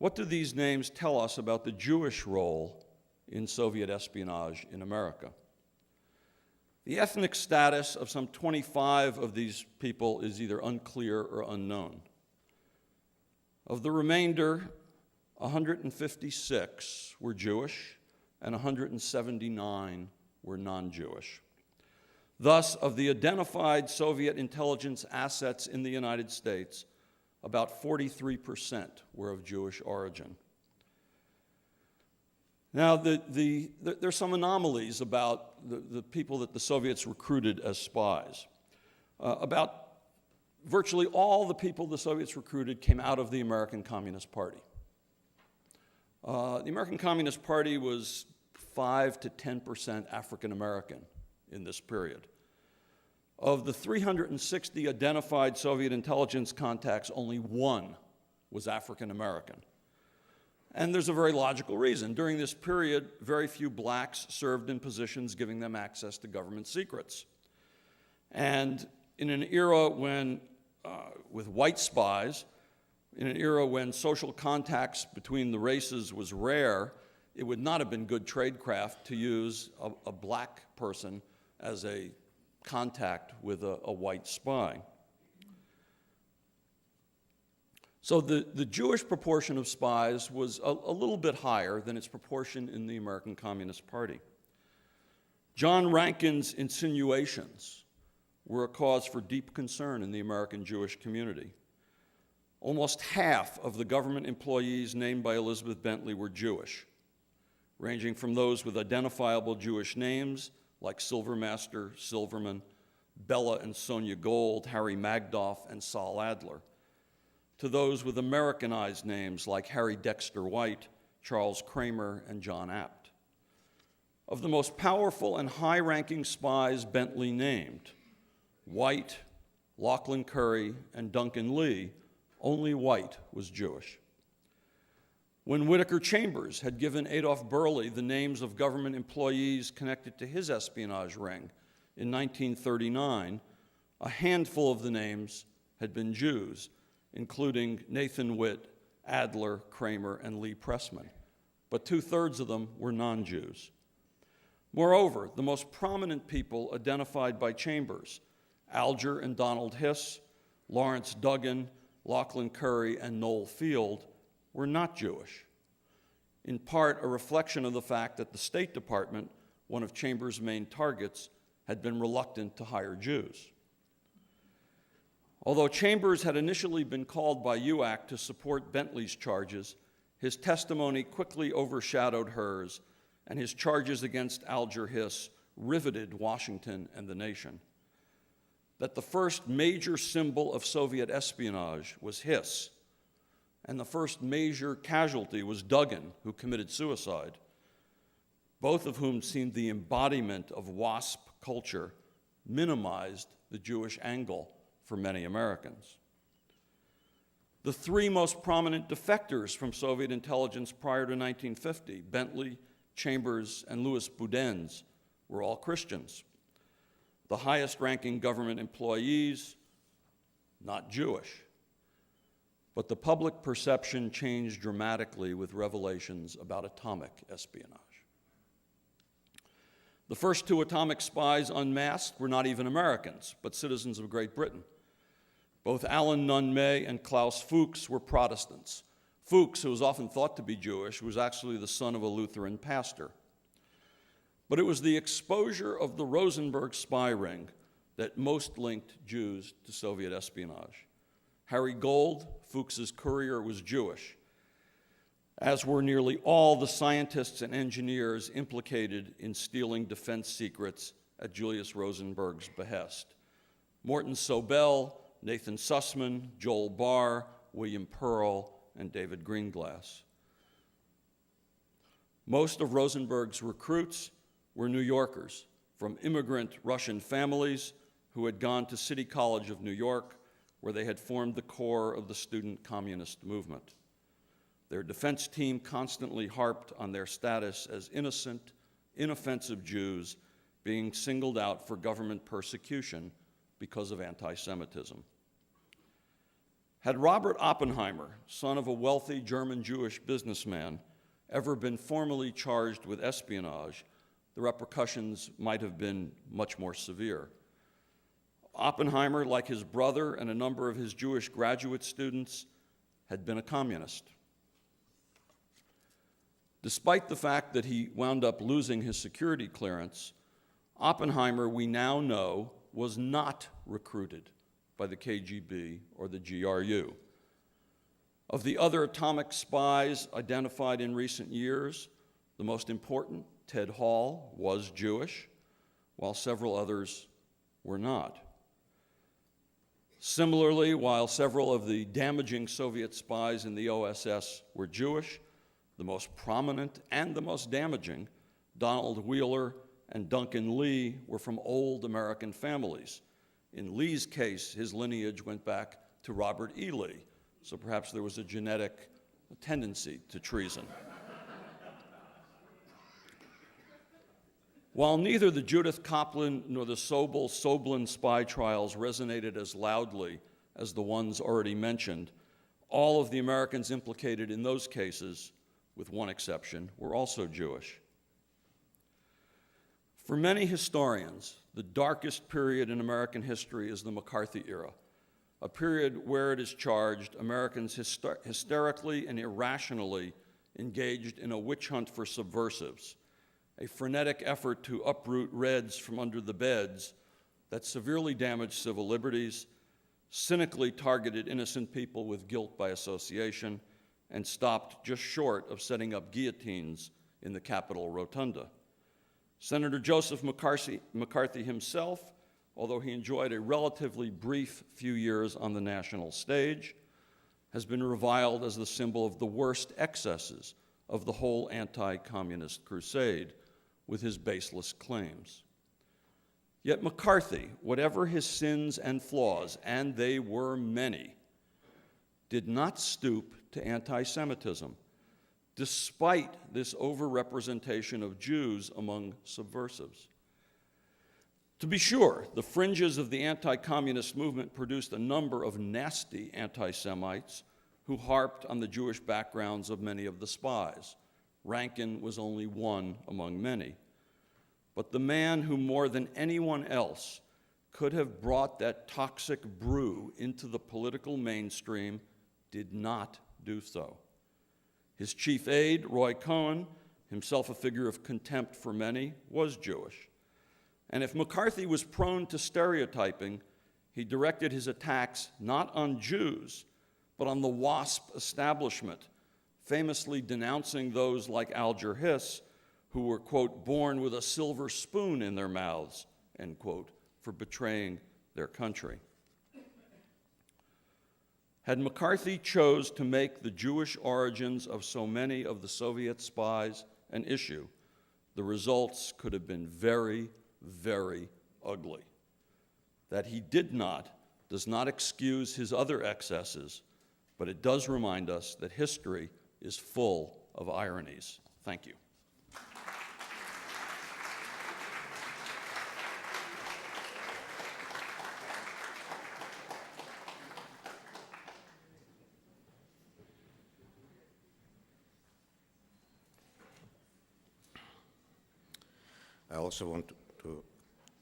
What do these names tell us about the Jewish role in Soviet espionage in America? The ethnic status of some 25 of these people is either unclear or unknown. Of the remainder, 156 were Jewish and 179 were non-Jewish. Thus, of the identified Soviet intelligence assets in the United States, about 43% were of Jewish origin. Now, there's some anomalies about the people that the Soviets recruited as spies. About virtually all the people the Soviets recruited came out of the American Communist Party. The American Communist Party was 5 to 10% African American in this period. Of the 360 identified Soviet intelligence contacts, only one was African American. And there's a very logical reason. During this period, very few blacks served in positions giving them access to government secrets. And in an era when, with white spies, in an era when social contacts between the races was rare, it would not have been good tradecraft to use a black person as a contact with a white spy. So the Jewish proportion of spies was a little bit higher than its proportion in the American Communist Party. John Rankin's insinuations were a cause for deep concern in the American Jewish community. Almost half of the government employees named by Elizabeth Bentley were Jewish, ranging from those with identifiable Jewish names like Silvermaster, Silverman, Bella and Sonia Gold, Harry Magdoff, and Sol Adler, to those with Americanized names like Harry Dexter White, Charles Kramer, and John Apt. Of the most powerful and high-ranking spies Bentley named, White, Lachlan Curry, and Duncan Lee, only White was Jewish. When Whittaker Chambers had given Adolph Burley the names of government employees connected to his espionage ring in 1939, a handful of the names had been Jews, including Nathan Witt, Adler, Kramer, and Lee Pressman, but 2/3 of them were non-Jews. Moreover, the most prominent people identified by Chambers, Alger and Donald Hiss, Lawrence Duggan, Lachlan Curry, and Noel Field, were not Jewish, in part a reflection of the fact that the State Department, one of Chambers' main targets, had been reluctant to hire Jews. Although Chambers had initially been called by UAC to support Bentley's charges, his testimony quickly overshadowed hers, and his charges against Alger Hiss riveted Washington and the nation. That the first major symbol of Soviet espionage was Hiss, and the first major casualty was Duggan, who committed suicide, both of whom seemed the embodiment of WASP culture, minimized the Jewish angle for many Americans. The three most prominent defectors from Soviet intelligence prior to 1950, Bentley, Chambers, and Louis Boudens, were all Christians. The highest-ranking government employees, not Jewish. But the public perception changed dramatically with revelations about atomic espionage. The first two atomic spies unmasked were not even Americans, but citizens of Great Britain. Both Alan Nunn May and Klaus Fuchs were Protestants. Fuchs, who was often thought to be Jewish, was actually the son of a Lutheran pastor. But it was the exposure of the Rosenberg spy ring that most linked Jews to Soviet espionage. Harry Gold, Fuchs's courier, was Jewish, as were nearly all the scientists and engineers implicated in stealing defense secrets at Julius Rosenberg's behest. Morton Sobel, Nathan Sussman, Joel Barr, William Pearl, and David Greenglass. Most of Rosenberg's recruits were New Yorkers from immigrant Russian families who had gone to City College of New York, where they had formed the core of the student communist movement. Their defense team constantly harped on their status as innocent, inoffensive Jews being singled out for government persecution because of anti-Semitism. Had Robert Oppenheimer, son of a wealthy German Jewish businessman, ever been formally charged with espionage, the repercussions might have been much more severe. Oppenheimer, like his brother and a number of his Jewish graduate students, had been a communist. Despite the fact that he wound up losing his security clearance, Oppenheimer, we now know, was not recruited by the KGB or the GRU. Of the other atomic spies identified in recent years, the most important, Ted Hall, was Jewish, while several others were not. Similarly, while several of the damaging Soviet spies in the OSS were Jewish, the most prominent and the most damaging, Donald Wheeler and Duncan Lee, were from old American families. In Lee's case, his lineage went back to Robert E. Lee, so perhaps there was a genetic tendency to treason. While neither the Judith Kaplan nor the Soblin spy trials resonated as loudly as the ones already mentioned, all of the Americans implicated in those cases, with one exception, were also Jewish. For many historians, the darkest period in American history is the McCarthy era, a period where it is charged Americans hysterically and irrationally engaged in a witch hunt for subversives, a frenetic effort to uproot Reds from under the beds that severely damaged civil liberties, cynically targeted innocent people with guilt by association, and stopped just short of setting up guillotines in the Capitol rotunda. Senator Joseph McCarthy himself, although he enjoyed a relatively brief few years on the national stage, has been reviled as the symbol of the worst excesses of the whole anti-communist crusade, with his baseless claims. Yet McCarthy, whatever his sins and flaws, and they were many, did not stoop to anti-Semitism, despite this overrepresentation of Jews among subversives. To be sure, the fringes of the anti-communist movement produced a number of nasty anti-Semites who harped on the Jewish backgrounds of many of the spies. Rankin was only one among many. But the man who more than anyone else could have brought that toxic brew into the political mainstream did not do so. His chief aide, Roy Cohn, himself a figure of contempt for many, was Jewish. And if McCarthy was prone to stereotyping, he directed his attacks not on Jews, but on the WASP establishment, famously denouncing those like Alger Hiss, who were, quote, born with a silver spoon in their mouths, end quote, for betraying their country. Had McCarthy chose to make the Jewish origins of so many of the Soviet spies an issue, the results could have been very, very ugly. That he did not does not excuse his other excesses, but it does remind us that history is full of ironies. Thank you. I also want to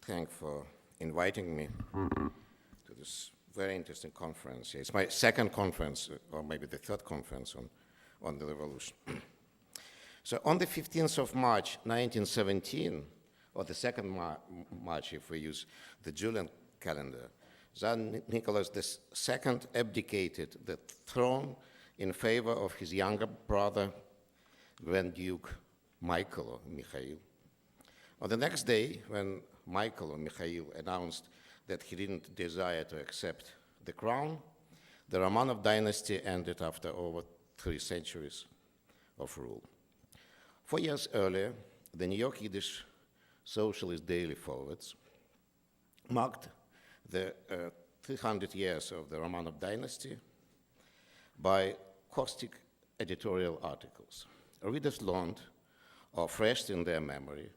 thank for inviting me to this very interesting conference. It's my second conference, or maybe the third conference on the revolution. So on the 15th of March, 1917, or the 2nd March if we use the Julian calendar, Tsar Nicholas II abdicated the throne in favor of his younger brother, Grand Duke Michael, or Mikhail. On the next day, when Michael or Mikhail announced that he didn't desire to accept the crown, the Romanov dynasty ended after over 3 centuries of rule. 4 years earlier, the New York Yiddish socialist daily Forverts marked the 300 years of the Romanov dynasty by caustic editorial articles. Readers learned, or freshed in their memory,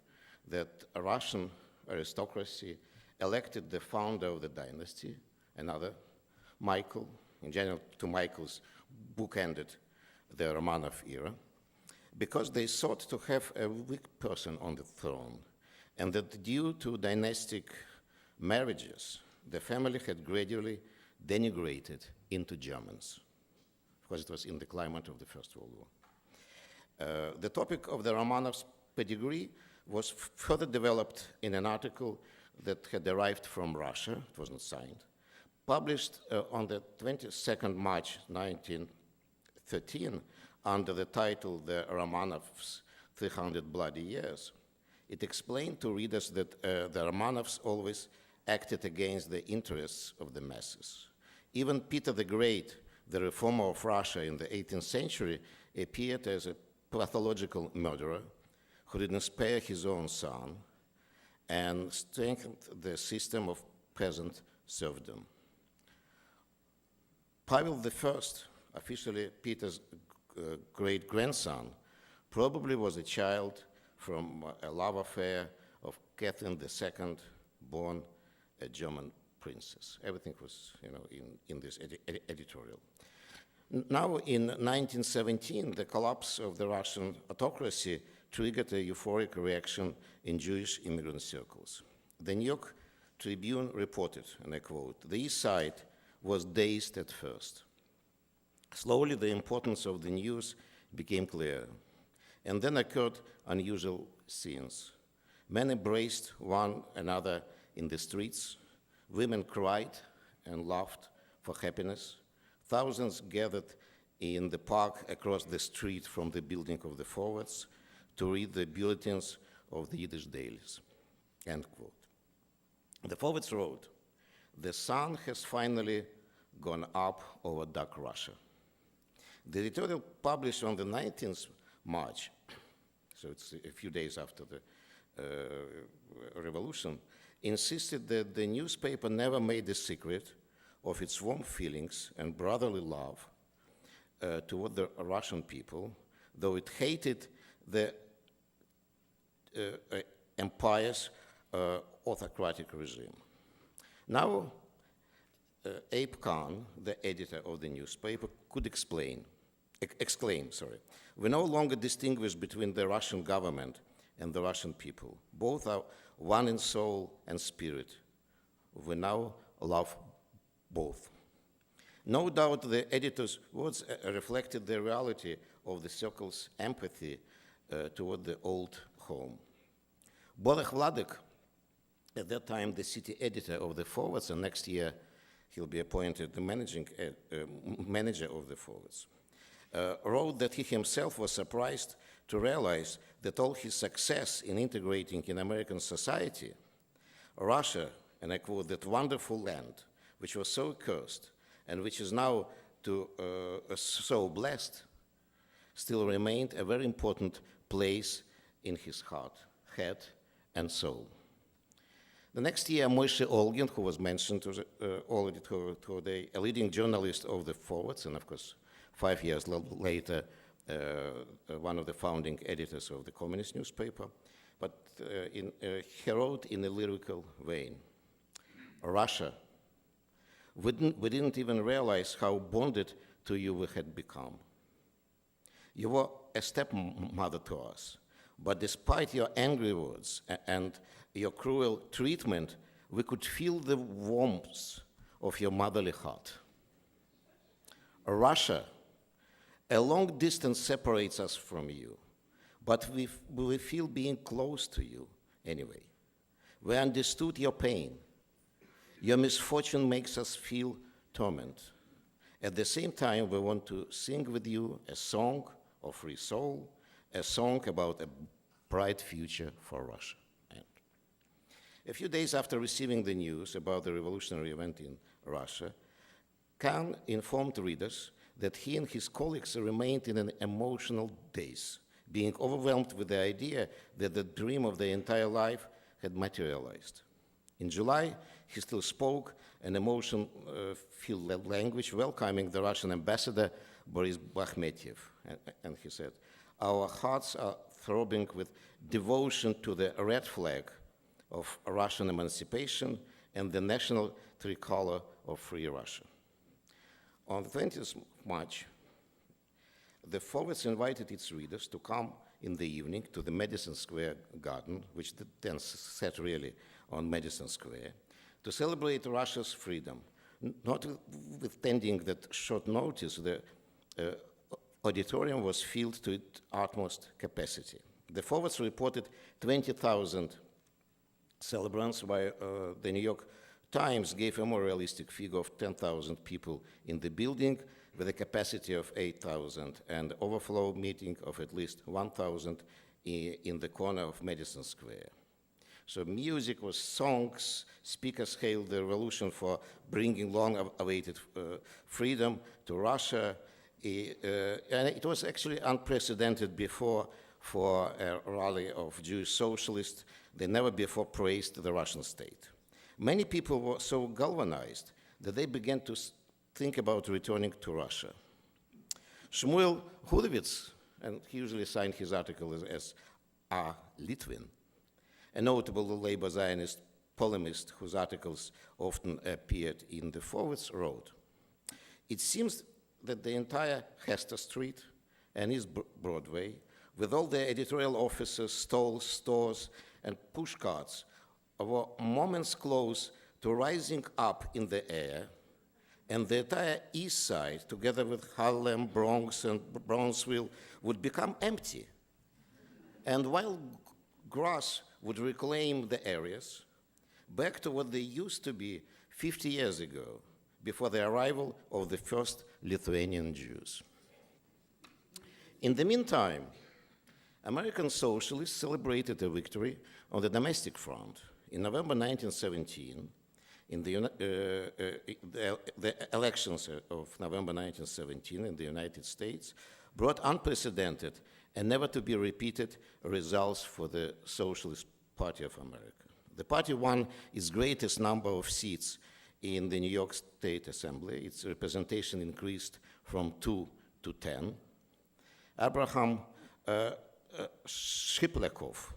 that a Russian aristocracy elected the founder of the dynasty, another, Michael, in general to Michels, bookended the Romanov era, because they sought to have a weak person on the throne, and that due to dynastic marriages, the family had gradually denigrated into Germans, because it was in the climate of the First World War. The topic of the Romanovs' pedigree was further developed in an article that had arrived from Russia, it was not signed, published on the 22nd March 1913 under the title The Romanovs' 300 Bloody Years. It explained to readers that the Romanovs always acted against the interests of the masses. Even Peter the Great, the reformer of Russia in the 18th century, appeared as a pathological murderer who didn't spare his own son and strengthened the system of peasant serfdom. Pavel I, officially Peter's great-grandson, probably was a child from a love affair of Catherine II, born a German princess. Everything was, in this editorial. Now, in 1917, the collapse of the Russian autocracy triggered a euphoric reaction in Jewish immigrant circles. The New York Tribune reported, and I quote, "The East Side was dazed at first. Slowly, the importance of the news became clear, and then occurred unusual scenes. Men embraced one another in the streets, women cried and laughed for happiness, thousands gathered in the park across the street from the building of the Forverts to read the bulletins of the Yiddish dailies," end quote. The Forverts wrote, "The sun has finally gone up over dark Russia." The editorial published on the 19th March, so it's a few days after the revolution, insisted that the newspaper never made a secret of its warm feelings and brotherly love toward the Russian people, though it hated the empire's autocratic regime. Now, Abe Khan, the editor of the newspaper, could exclaim, "We no longer distinguish between the Russian government and the Russian people. Both are one in soul and spirit. We now love both." No doubt the editor's words reflected the reality of the circle's empathy toward the old home. Borek Vladek, at that time the city editor of the Forverts, and next year he'll be appointed the manager of the Forverts, wrote that he himself was surprised to realize that all his success in integrating in American society, Russia, and I quote, "that wonderful land, which was so cursed and which is now so blessed, still remained a very important place in his heart, head, and soul." The next year, Moshe Olgin, who was mentioned already today, a leading journalist of the Forverts, and of course, 5 years later, one of the founding editors of the communist newspaper, but he wrote in a lyrical vein, "Russia, we didn't even realize how bonded to you we had become. You were a stepmother to us, but despite your angry words and your cruel treatment, we could feel the warmth of your motherly heart. Russia, a long distance separates us from you, but we feel being close to you anyway. We understood your pain. Your misfortune makes us feel torment. At the same time, we want to sing with you a song of free soul, a song about a bright future for Russia." And a few days after receiving the news about the revolutionary event in Russia, Khan informed readers that he and his colleagues remained in an emotional daze, being overwhelmed with the idea that the dream of their entire life had materialized. In July, he still spoke an emotion-filled language, welcoming the Russian ambassador, Boris Bakhmetiev, and he said, "Our hearts are throbbing with devotion to the red flag of Russian emancipation and the national tricolor of free Russia." On the 20th of March, the Forverts invited its readers to come in the evening to the Madison Square Garden, which then sat really on Madison Square, to celebrate Russia's freedom. Notwithstanding that short notice, the auditorium was filled to its utmost capacity. The Forverts reported 20,000 celebrants, while the New York Times gave a more realistic figure of 10,000 people in the building with a capacity of 8,000 and overflow meeting of at least 1,000 in the corner of Madison Square. So music was songs, speakers hailed the revolution for bringing long-awaited freedom to Russia, and it was actually unprecedented before for a rally of Jewish socialists. They never before praised the Russian state. Many people were so galvanized that they began to think about returning to Russia. Shmuel Hurwitz, and he usually signed his article as A. Litvin, a notable labor Zionist polemist whose articles often appeared in the Forverts, wrote, "It seems that the entire Hester Street and East Broadway, with all the editorial offices, stalls, stores, and pushcarts, were moments close to rising up in the air, and the entire East Side, together with Harlem, Bronx, and Brownsville, would become empty. And while grass would reclaim the areas back to what they used to be 50 years ago, before the arrival of the first Lithuanian Jews." In the meantime, American socialists celebrated a victory on the domestic front. In November 1917, in the elections of November 1917 in the United States brought unprecedented and never to be repeated results for the Socialist Party of America. The party won its greatest number of seats in the New York State Assembly. Its representation increased from 2 to 10. Abraham Shiplakov,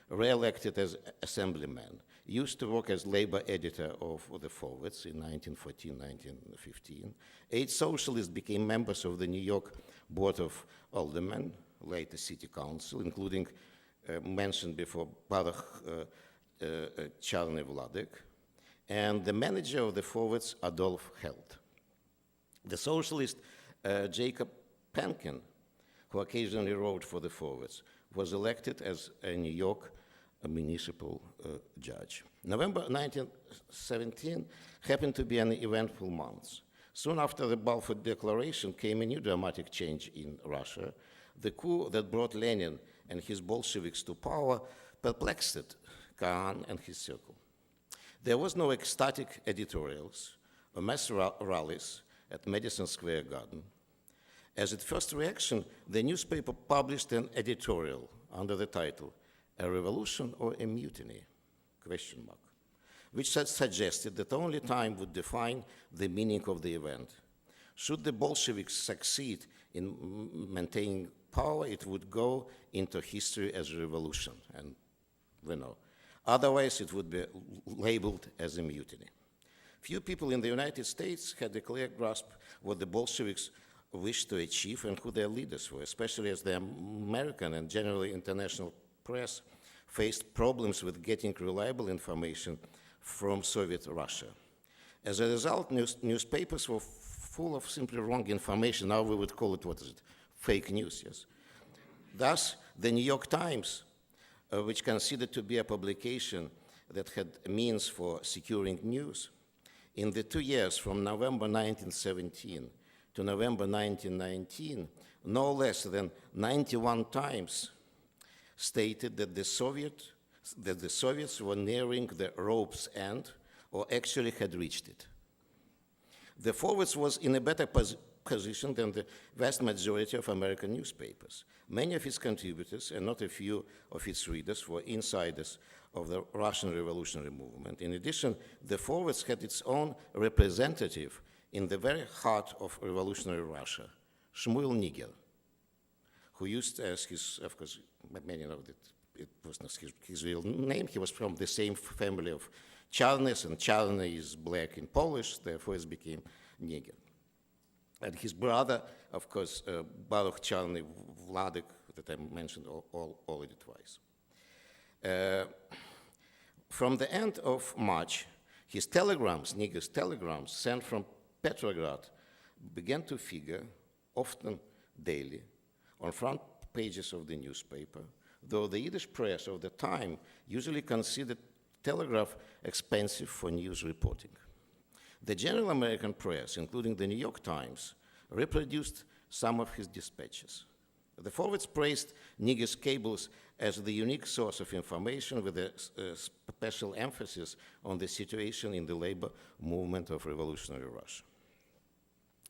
re-elected as assemblyman, used to work as labor editor of the Forverts in 1914-1915. 8 socialists became members of the New York Board of Aldermen, later City Council, including mentioned before Baruch Charny Vladek, and the manager of the Forverts, Adolf Held. The socialist Jacob Pankin, who occasionally wrote for the Forverts, was elected as a New York municipal judge. November 1917 happened to be an eventful month. Soon after the Balfour Declaration came a new dramatic change in Russia. The coup that brought Lenin and his Bolsheviks to power perplexed Khan and his circle. There was no ecstatic editorials or mass rallies at Madison Square Garden. As its first reaction, the newspaper published an editorial under the title, "A Revolution or a Mutiny?" Which suggested that only time would define the meaning of the event. Should the Bolsheviks succeed in maintaining power, it would go into history as a revolution, and we know. Otherwise, it would be labeled as a mutiny. Few people in the United States had a clear grasp what the Bolsheviks wished to achieve and who their leaders were, especially as the American and generally international press faced problems with getting reliable information from Soviet Russia. As a result, newspapers were full of simply wrong information. Now we would call it, fake news, yes. Thus, the New York Times, which considered to be a publication that had means for securing news, in the 2 years from November 1917 to November 1919, no less than 91 times stated that the Soviets were nearing the rope's end or actually had reached it. The Forverts was in a better position than the vast majority of American newspapers. Many of its contributors and not a few of its readers were insiders of the Russian revolutionary movement. In addition, the Forverts had its own representative in the very heart of revolutionary Russia, Shmuel Niger, who used as his, of course, many know that it was not his real name. He was from the same family of Charnys, and Charny is black in Polish, therefore it became Niger. And his brother, of course, Baruch Charny Vladek, that I mentioned already twice. From the end of March, his telegrams, Niger's telegrams, sent from Petrograd, began to figure, often daily, on front pages of the newspaper, though the Yiddish press of the time usually considered telegraph expensive for news reporting. The general American press, including the New York Times, reproduced some of his dispatches. The Forverts praised Niger's cables as the unique source of information with a special emphasis on the situation in the labor movement of revolutionary Russia.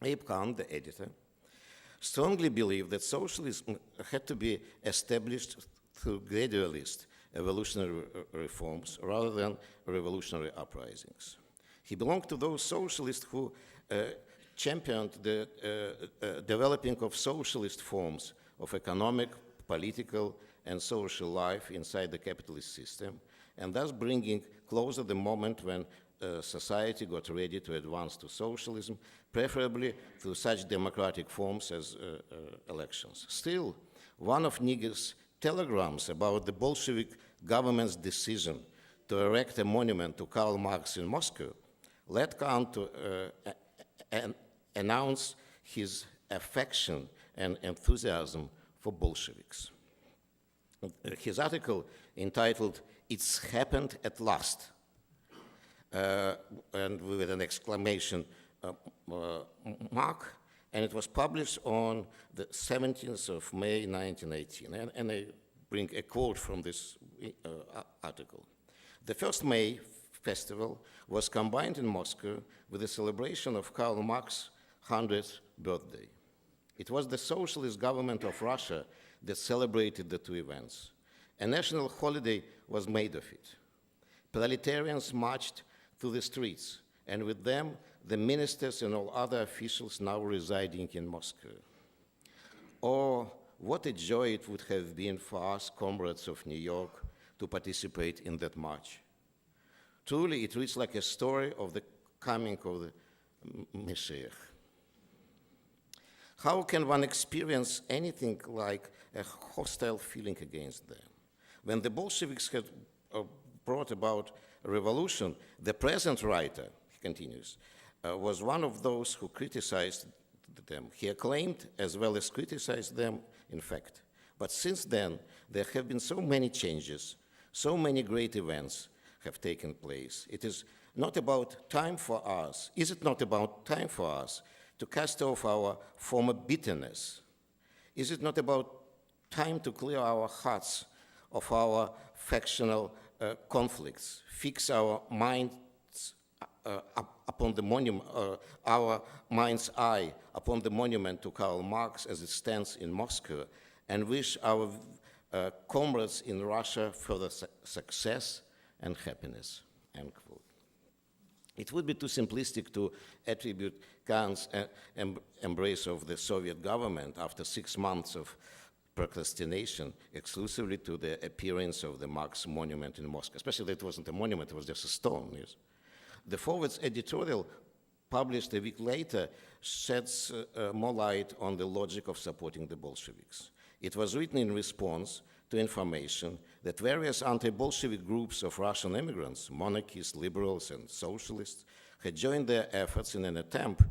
Abe Kahn, the editor, strongly believed that socialism had to be established through gradualist evolutionary reforms rather than revolutionary uprisings. He belonged to those socialists who championed the developing of socialist forms of economic, political, and social life inside the capitalist system, and thus bringing closer the moment when society got ready to advance to socialism, preferably through such democratic forms as elections. Still, one of Niger's telegrams about the Bolshevik government's decision to erect a monument to Karl Marx in Moscow led Kahn to announce his affection and enthusiasm for Bolsheviks. His article, entitled "It's Happened at Last," and with an exclamation mark, and it was published on the 17th of May, 1918. And I bring a quote from this article. The first May festival was combined in Moscow with the celebration of Karl Marx's 100th birthday. It was the socialist government of Russia that celebrated the two events. A national holiday was made of it. Proletarians marched through the streets, and with them, the ministers and all other officials now residing in Moscow. Oh, what a joy it would have been for us, comrades of New York, to participate in that march. Truly, it reads like a story of the coming of the Messiah. How can one experience anything like a hostile feeling against them? When the Bolsheviks had brought about a revolution, the present writer, he continues, was one of those who criticized them. He acclaimed as well as criticized them, in fact. But since then, there have been so many changes, so many great events have taken place. It is not about time for us. Is it not about time for us to cast off our former bitterness? Is it not about time to clear our hearts of our factional conflicts, fix our minds upon the monument, our mind's eye upon the monument to Karl Marx as it stands in Moscow, and wish our comrades in Russia further success and happiness, end quote. It would be too simplistic to attribute Kahn's embrace of the Soviet government after 6 months of procrastination exclusively to the appearance of the Marx monument in Moscow. Especially that it wasn't a monument, it was just a stone. Yes. The Forverts editorial, published a week later, sheds more light on the logic of supporting the Bolsheviks. It was written in response to information that various anti-Bolshevik groups of Russian immigrants, monarchists, liberals, and socialists, had joined their efforts in an attempt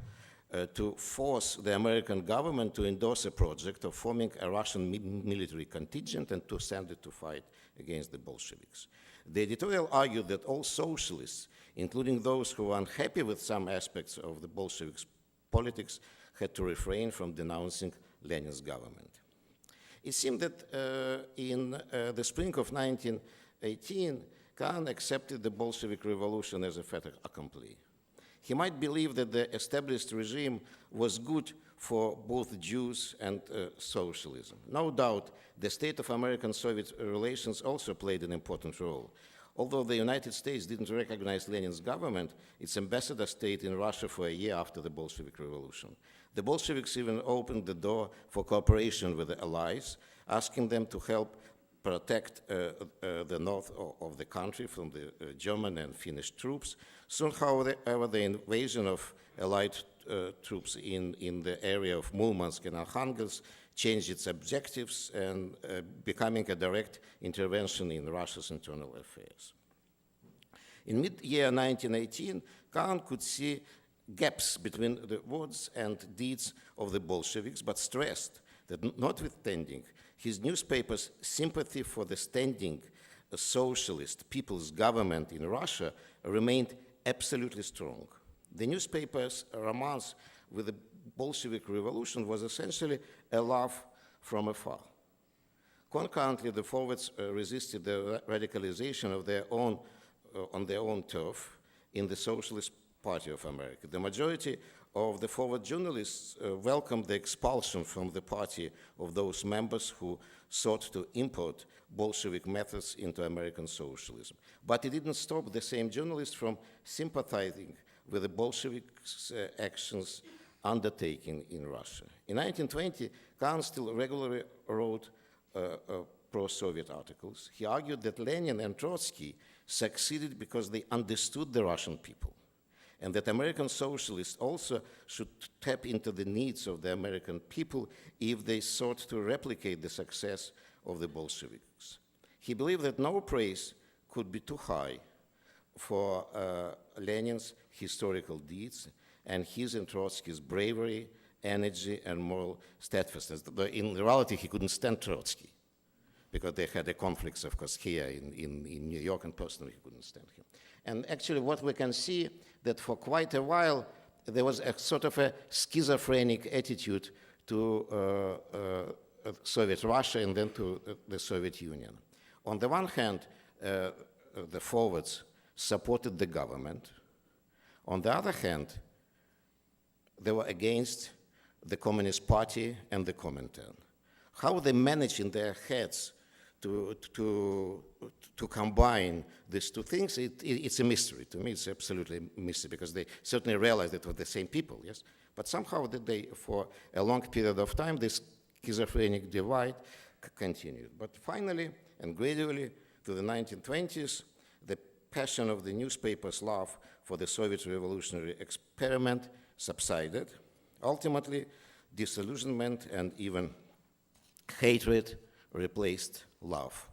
to force the American government to endorse a project of forming a Russian military contingent and to send it to fight against the Bolsheviks. The editorial argued that all socialists, including those who were unhappy with some aspects of the Bolsheviks' politics, had to refrain from denouncing Lenin's government. It seemed that in the spring of 1918, Kahn accepted the Bolshevik Revolution as a fait accompli. He might believe that the established regime was good for both Jews and socialism. No doubt, the state of American-Soviet relations also played an important role. Although the United States didn't recognize Lenin's government, its ambassador stayed in Russia for a year after the Bolshevik Revolution. The Bolsheviks even opened the door for cooperation with the Allies, asking them to help protect the north of the country from the German and Finnish troops. Soon, however, the invasion of Allied troops in the area of Murmansk and Arkhangelsk, changed its objectives and becoming a direct intervention in Russia's internal affairs. In mid-year 1918, Kahn could see gaps between the words and deeds of the Bolsheviks, but stressed that notwithstanding his newspaper's sympathy for the standing socialist people's government in Russia remained absolutely strong. The newspaper's romance with the Bolshevik Revolution was essentially a love from afar. Concurrently, the Forverts resisted the radicalization of their own, on their own turf in the Socialist Party of America. The majority of the Forward journalists welcomed the expulsion from the party of those members who sought to import Bolshevik methods into American socialism. But it didn't stop the same journalists from sympathizing with the Bolsheviks' actions undertaken in Russia. In 1920, Kahn still regularly wrote pro-Soviet articles. He argued that Lenin and Trotsky succeeded because they understood the Russian people, and that American socialists also should tap into the needs of the American people if they sought to replicate the success of the Bolsheviks. He believed that no praise could be too high for Lenin's historical deeds and his and Trotsky's bravery, energy, and moral steadfastness. In reality, he couldn't stand Trotsky because they had a conflicts, of course, here in New York, and personally he couldn't stand him. And actually what we can see that for quite a while there was a sort of a schizophrenic attitude to Soviet Russia and then to the Soviet Union. On the one hand, the Forverts supported the government. On the other hand, they were against the Communist Party and the Comintern. How they managed in their heads to combine these two things, it's a mystery. To me, it's absolutely a mystery, because they certainly realized that it were the same people, yes? But somehow they, for a long period of time, this schizophrenic divide continued. But finally, and gradually, to the 1920s, the passion of the newspaper's love for the Soviet revolutionary experiment subsided. Ultimately, disillusionment and even hatred replaced love.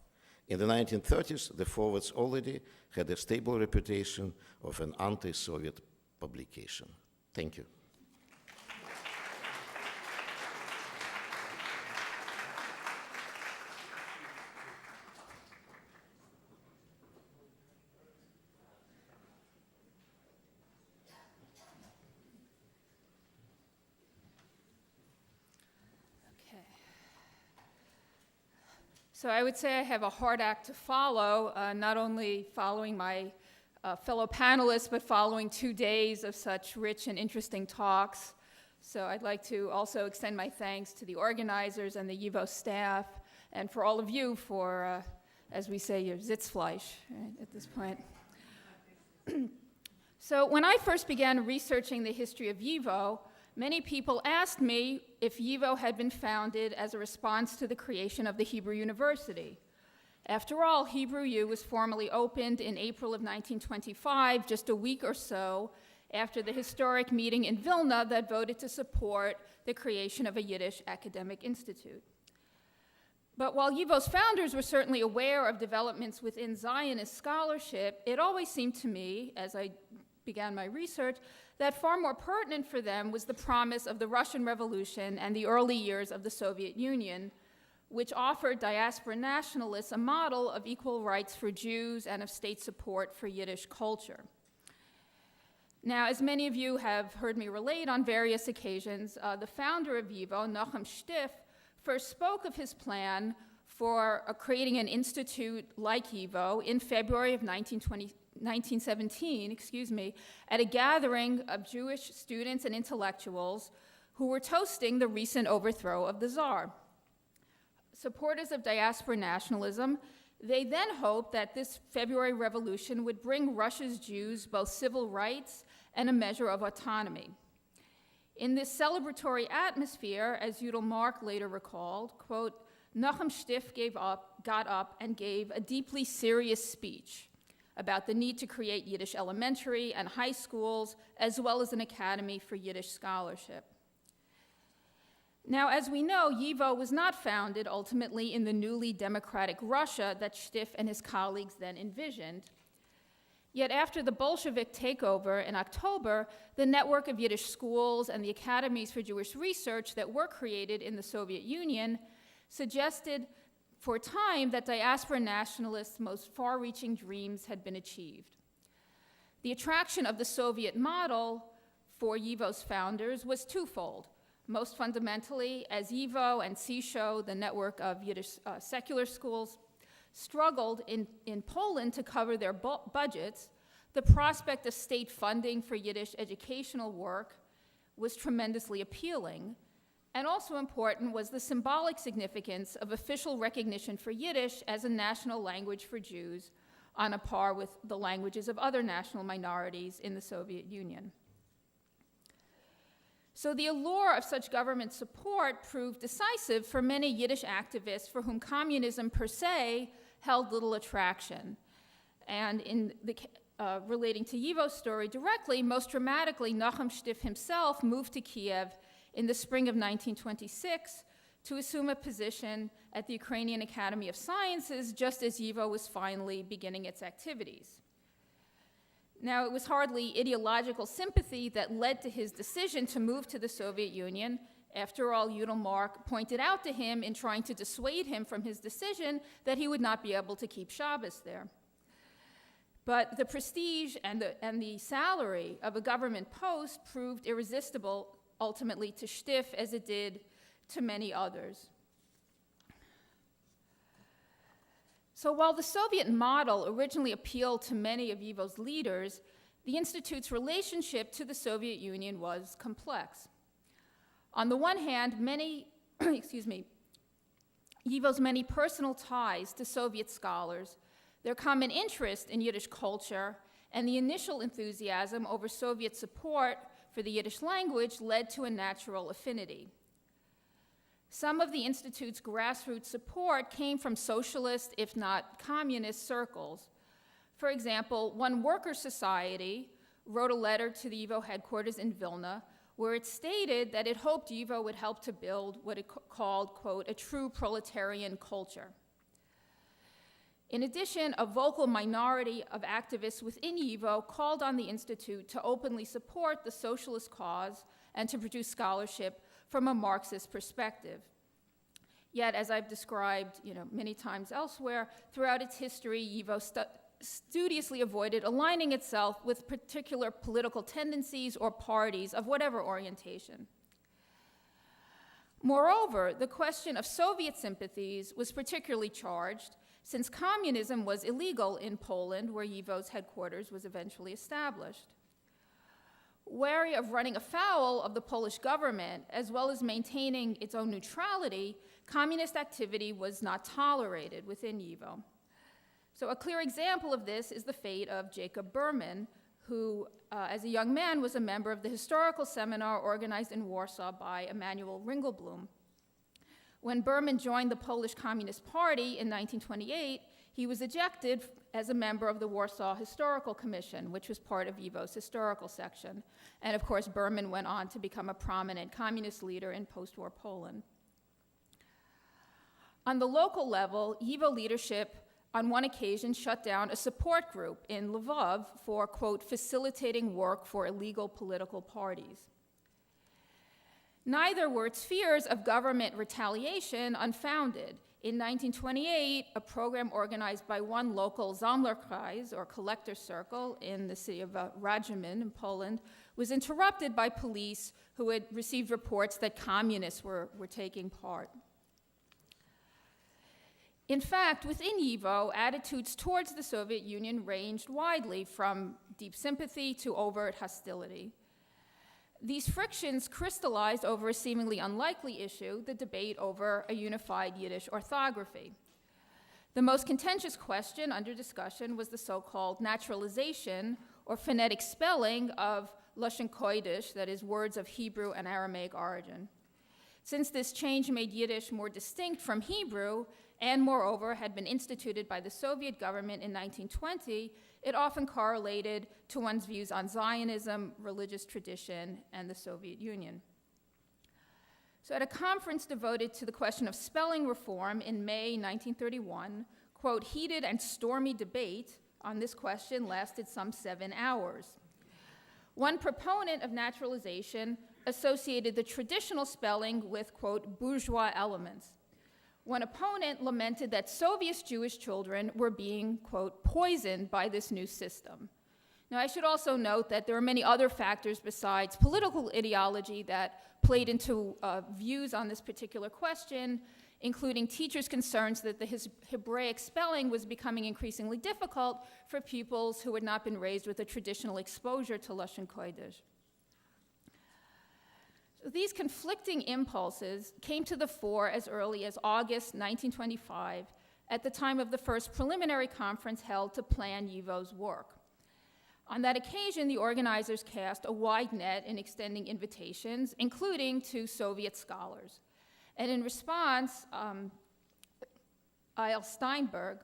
In the 1930s, the Forverts already had a stable reputation of an anti-Soviet publication. Thank you. So I would say I have a hard act to follow, not only following my fellow panelists, but following 2 days of such rich and interesting talks. So I'd like to also extend my thanks to the organizers and the YIVO staff, and for all of you for, as we say, your Sitzfleisch, right, at this point. So when I first began researching the history of YIVO, many people asked me if YIVO had been founded as a response to the creation of the Hebrew University. After all, Hebrew U was formally opened in April of 1925, just a week or so after the historic meeting in Vilna that voted to support the creation of a Yiddish academic institute. But while YIVO's founders were certainly aware of developments within Zionist scholarship, it always seemed to me, as I began my research, that far more pertinent for them was the promise of the Russian Revolution and the early years of the Soviet Union, which offered diaspora nationalists a model of equal rights for Jews and of state support for Yiddish culture. Now, as many of you have heard me relate on various occasions, the founder of YIVO, Nachum Stiff, first spoke of his plan for creating an institute like YIVO in February of 1917, at a gathering of Jewish students and intellectuals who were toasting the recent overthrow of the Tsar. Supporters of diaspora nationalism, they then hoped that this February revolution would bring Russia's Jews both civil rights and a measure of autonomy. In this celebratory atmosphere, as Yudel Mark later recalled, quote, Nachum Stiff got up and gave a deeply serious speech. about the need to create Yiddish elementary and high schools, as well as an academy for Yiddish scholarship. Now, as we know, YIVO was not founded ultimately in the newly democratic Russia that Stiff and his colleagues then envisioned. Yet after the Bolshevik takeover in October, the network of Yiddish schools and the academies for Jewish research that were created in the Soviet Union suggested for a time that diaspora nationalists' most far-reaching dreams had been achieved. The attraction of the Soviet model for YIVO's founders was twofold. Most fundamentally, as YIVO and CISHO, the network of Yiddish secular schools, struggled in Poland to cover their budgets, the prospect of state funding for Yiddish educational work was tremendously appealing. And also important was the symbolic significance of official recognition for Yiddish as a national language for Jews on a par with the languages of other national minorities in the Soviet Union. So the allure of such government support proved decisive for many Yiddish activists for whom communism per se held little attraction. And in the relating to YIVO's story directly, most dramatically, Nachum Stiff himself moved to Kiev in the spring of 1926 to assume a position at the Ukrainian Academy of Sciences just as YIVO was finally beginning its activities. Now, it was hardly ideological sympathy that led to his decision to move to the Soviet Union. After all, Yudel Mark pointed out to him in trying to dissuade him from his decision that he would not be able to keep Shabbos there. But the prestige and the salary of a government post proved irresistible ultimately to Stiff as it did to many others. So while the Soviet model originally appealed to many of YIVO's leaders, the Institute's relationship to the Soviet Union was complex. On the one hand, YIVO's many personal ties to Soviet scholars, their common interest in Yiddish culture, and the initial enthusiasm over Soviet support for the Yiddish language led to a natural affinity. Some of the Institute's grassroots support came from socialist, if not communist, circles. For example, one worker society wrote a letter to the YIVO headquarters in Vilna where it stated that it hoped YIVO would help to build what it called, quote, a true proletarian culture. In addition, a vocal minority of activists within YIVO called on the Institute to openly support the socialist cause and to produce scholarship from a Marxist perspective. Yet, as I've described many times elsewhere, throughout its history, YIVO studiously avoided aligning itself with particular political tendencies or parties of whatever orientation. Moreover, the question of Soviet sympathies was particularly charged since communism was illegal in Poland, where YIVO's headquarters was eventually established. Wary of running afoul of the Polish government, as well as maintaining its own neutrality, communist activity was not tolerated within YIVO. So a clear example of this is the fate of Jacob Berman, who, as a young man, was a member of the historical seminar organized in Warsaw by Emanuel Ringelblum. When Berman joined the Polish Communist Party in 1928, he was ejected as a member of the Warsaw Historical Commission, which was part of YIVO's historical section. And of course, Berman went on to become a prominent communist leader in post-war Poland. On the local level, YIVO leadership on one occasion shut down a support group in Lvov for, quote, facilitating work for illegal political parties. Neither were its fears of government retaliation unfounded. In 1928, a program organized by one local Sammlerkreis, or collector circle, in the city of Radzymin in Poland, was interrupted by police who had received reports that communists were taking part. In fact, within YIVO, attitudes towards the Soviet Union ranged widely from deep sympathy to overt hostility. These frictions crystallized over a seemingly unlikely issue, the debate over a unified Yiddish orthography. The most contentious question under discussion was the so-called naturalization or phonetic spelling of Lashon Kodesh, that is, words of Hebrew and Aramaic origin. Since this change made Yiddish more distinct from Hebrew, and moreover had been instituted by the Soviet government in 1920, it often correlated to one's views on Zionism, religious tradition, and the Soviet Union. So at a conference devoted to the question of spelling reform in May 1931, quote, heated and stormy debate on this question lasted some 7 hours. One proponent of naturalization associated the traditional spelling with, quote, bourgeois elements. One opponent lamented that Soviet Jewish children were being, quote, poisoned by this new system. Now, I should also note that there are many other factors besides political ideology that played into views on this particular question, including teachers' concerns that the Hebraic spelling was becoming increasingly difficult for pupils who had not been raised with a traditional exposure to Lashon Kodesh. So these conflicting impulses came to the fore as early as August 1925, at the time of the first preliminary conference held to plan YIVO's work. On that occasion, the organizers cast a wide net in extending invitations, including to Soviet scholars. And in response, Il Steinberg,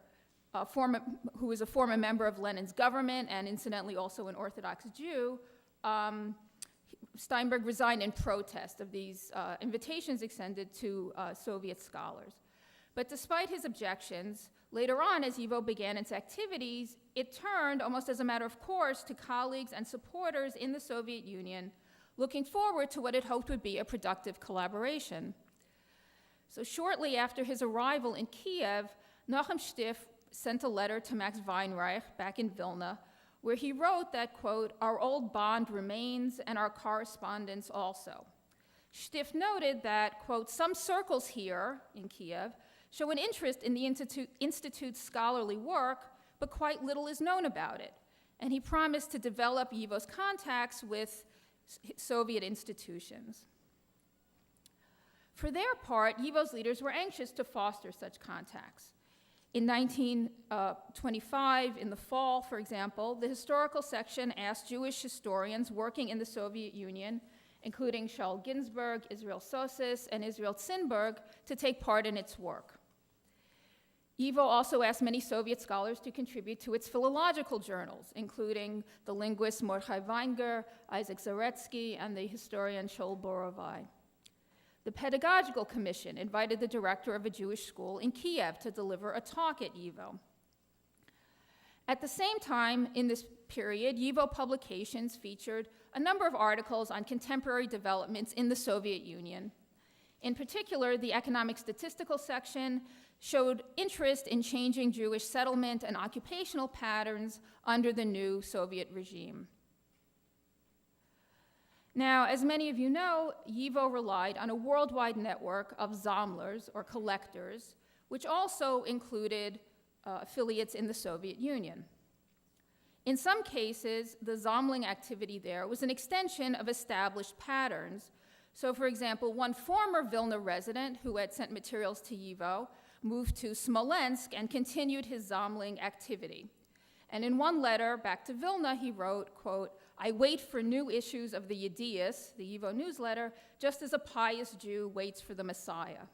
who was a former member of Lenin's government and incidentally also an Orthodox Jew, Steinberg resigned in protest of these invitations extended to Soviet scholars. But despite his objections, later on, as YIVO began its activities, it turned, almost as a matter of course, to colleagues and supporters in the Soviet Union, looking forward to what it hoped would be a productive collaboration. So shortly after his arrival in Kiev, Nachum Stiff sent a letter to Max Weinreich back in Vilna, where he wrote that, quote, our old bond remains and our correspondence also. Stiff noted that, quote, some circles here in Kiev show an interest in the Institute's scholarly work, but quite little is known about it. And he promised to develop YIVO's contacts with Soviet institutions. For their part, YIVO's leaders were anxious to foster such contacts. In 1925, in the fall, for example, the historical section asked Jewish historians working in the Soviet Union, including Shaul Ginsberg, Israel Sosis, and Israel Tsinberg, to take part in its work. YIVO also asked many Soviet scholars to contribute to its philological journals, including the linguist Mordechai Weinger, Isaac Zaretsky, and the historian Shaul Borovai. The Pedagogical Commission invited the director of a Jewish school in Kiev to deliver a talk at YIVO. At the same time, in this period, YIVO publications featured a number of articles on contemporary developments in the Soviet Union. In particular, the economic statistical section showed interest in changing Jewish settlement and occupational patterns under the new Soviet regime. Now, as many of you know, YIVO relied on a worldwide network of Sammlers, or collectors, which also included affiliates in the Soviet Union. In some cases, the Sammling activity there was an extension of established patterns. So, for example, one former Vilna resident who had sent materials to YIVO moved to Smolensk and continued his Sammling activity. And in one letter back to Vilna, he wrote, quote, I wait for new issues of the Yiddish, the YIVO newsletter, just as a pious Jew waits for the Messiah.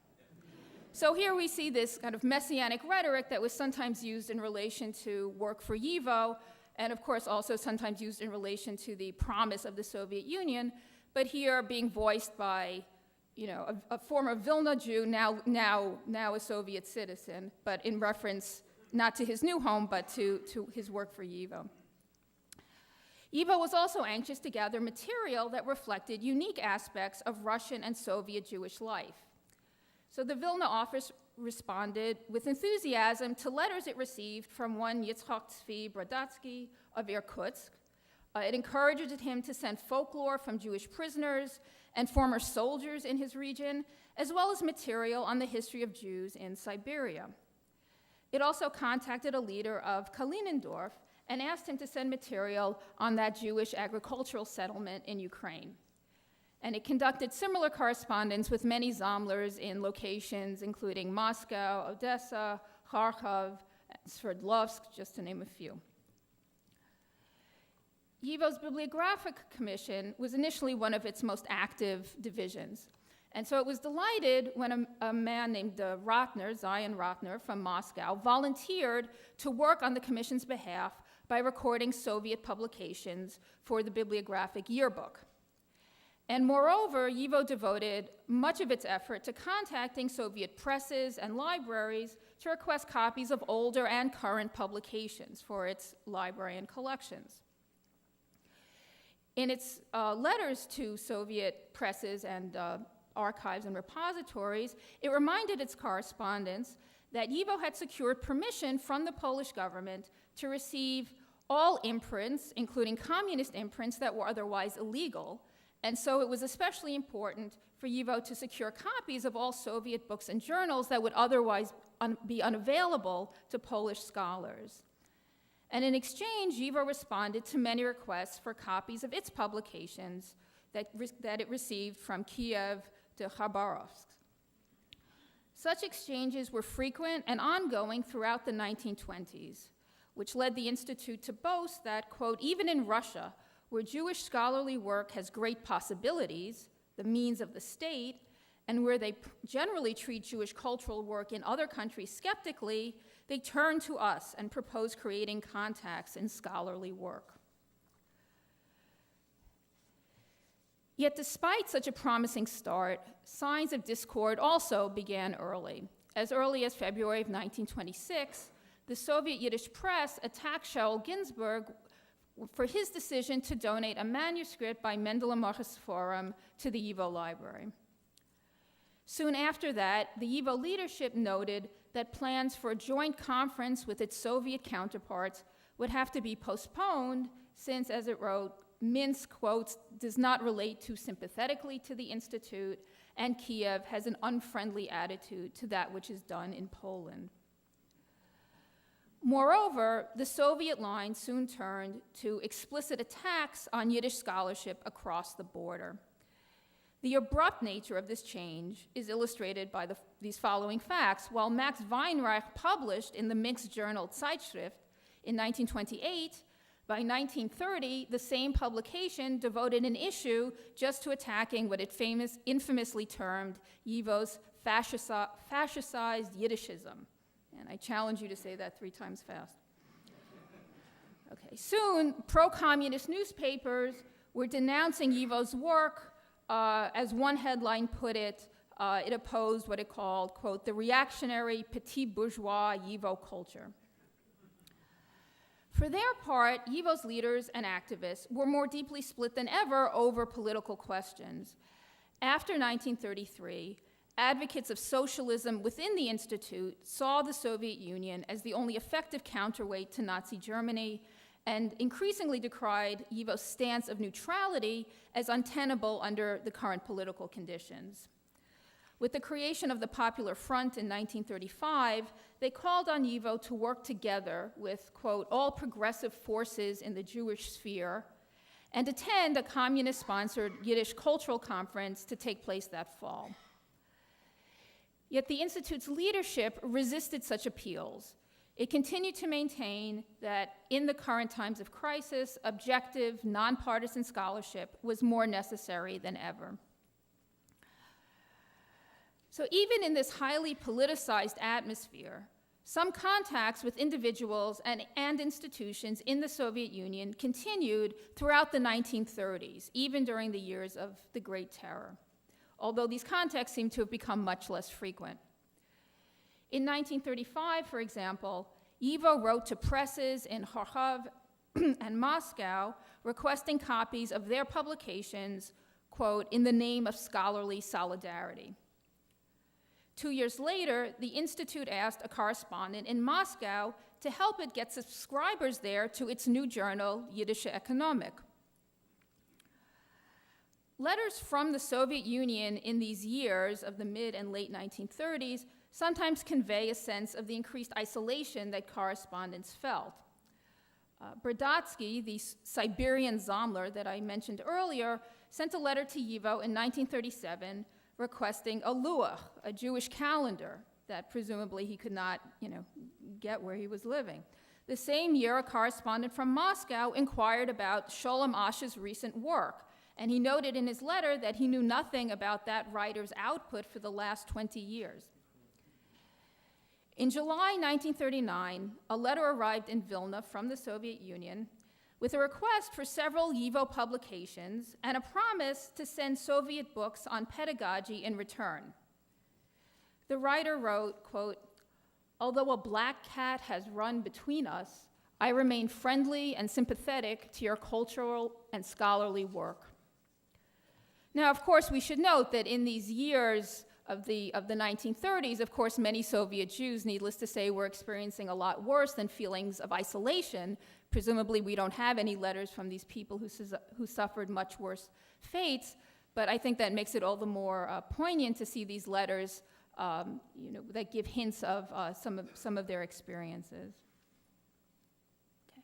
So here we see this kind of messianic rhetoric that was sometimes used in relation to work for YIVO, and of course also sometimes used in relation to the promise of the Soviet Union, but here being voiced by, you know, a former Vilna Jew, now a Soviet citizen, but in reference not to his new home, but to his work for YIVO. YIVO was also anxious to gather material that reflected unique aspects of Russian and Soviet Jewish life. So the Vilna office responded with enthusiasm to letters it received from one Yitzchak Tzvi Bradatsky of Irkutsk. It encouraged him to send folklore from Jewish prisoners and former soldiers in his region, as well as material on the history of Jews in Siberia. It also contacted a leader of Kalinindorf and asked him to send material on that Jewish agricultural settlement in Ukraine. And it conducted similar correspondence with many Sammlers in locations including Moscow, Odessa, Kharkov, Sverdlovsk, just to name a few. YIVO's Bibliographic Commission was initially one of its most active divisions. And so it was delighted when a man named Zion Rotner from Moscow, volunteered to work on the Commission's behalf by recording Soviet publications for the bibliographic yearbook. And moreover, YIVO devoted much of its effort to contacting Soviet presses and libraries to request copies of older and current publications for its library and collections. In its letters to Soviet presses and archives and repositories, it reminded its correspondents that YIVO had secured permission from the Polish government to receive all imprints, including communist imprints that were otherwise illegal, and so it was especially important for YIVO to secure copies of all Soviet books and journals that would otherwise be unavailable to Polish scholars. And in exchange, YIVO responded to many requests for copies of its publications that it received from Kiev to Khabarovsk. Such exchanges were frequent and ongoing throughout the 1920s, which led the Institute to boast that, quote, even in Russia, where Jewish scholarly work has great possibilities, the means of the state, and where they generally treat Jewish cultural work in other countries skeptically, they turn to us and propose creating contacts in scholarly work. Yet despite such a promising start, signs of discord also began early. As early as February of 1926, the Soviet Yiddish press attacked Shaul Ginsburg for his decision to donate a manuscript by Mendel and Marcus Forum to the YIVO library. Soon after that, the YIVO leadership noted that plans for a joint conference with its Soviet counterparts would have to be postponed since, as it wrote, Minsk, quotes, does not relate too sympathetically to the Institute, and Kiev has an unfriendly attitude to that which is done in Poland. Moreover, the Soviet line soon turned to explicit attacks on Yiddish scholarship across the border. The abrupt nature of this change is illustrated by these following facts. While Max Weinreich published in the mixed journal Zeitschrift in 1928, by 1930, the same publication devoted an issue just to attacking what it infamously termed YIVO's fascicized Yiddishism. And I challenge you to say that 3 times fast. Okay, soon, pro-communist newspapers were denouncing YIVO's work. As one headline put it, it opposed what it called, quote, the reactionary petit bourgeois YIVO culture. For their part, YIVO's leaders and activists were more deeply split than ever over political questions. After 1933, advocates of socialism within the Institute saw the Soviet Union as the only effective counterweight to Nazi Germany and increasingly decried YIVO's stance of neutrality as untenable under the current political conditions. With the creation of the Popular Front in 1935, they called on YIVO to work together with, quote, all progressive forces in the Jewish sphere and attend a communist-sponsored Yiddish cultural conference to take place that fall. Yet the Institute's leadership resisted such appeals. It continued to maintain that in the current times of crisis, objective, nonpartisan scholarship was more necessary than ever. So even in this highly politicized atmosphere, some contacts with individuals and institutions in the Soviet Union continued throughout the 1930s, even during the years of the Great Terror, although these contacts seem to have become much less frequent. In 1935, for example, YIVO wrote to presses in Kharkov and Moscow requesting copies of their publications, quote, in the name of scholarly solidarity. 2 years later, the Institute asked a correspondent in Moscow to help it get subscribers there to its new journal, Yiddish Economic. Letters from the Soviet Union in these years of the mid and late 1930s sometimes convey a sense of the increased isolation that correspondents felt. Bradatsky, the Siberian Zomler that I mentioned earlier, sent a letter to YIVO in 1937 requesting a luach, a Jewish calendar that presumably he could not, get where he was living. The same year, a correspondent from Moscow inquired about Sholem Asch's recent work And he noted in his letter that he knew nothing about that writer's output for the last 20 years. In July 1939, a letter arrived in Vilna from the Soviet Union with a request for several YIVO publications and a promise to send Soviet books on pedagogy in return. The writer wrote, quote, "Although a black cat has run between us, I remain friendly and sympathetic to your cultural and scholarly work." Now, of course, we should note that in these years of the 1930s, of course, many Soviet Jews, needless to say, were experiencing a lot worse than feelings of isolation. Presumably, we don't have any letters from these people who suffered much worse fates, but I think that makes it all the more poignant to see these letters that give hints of some of their experiences. Okay.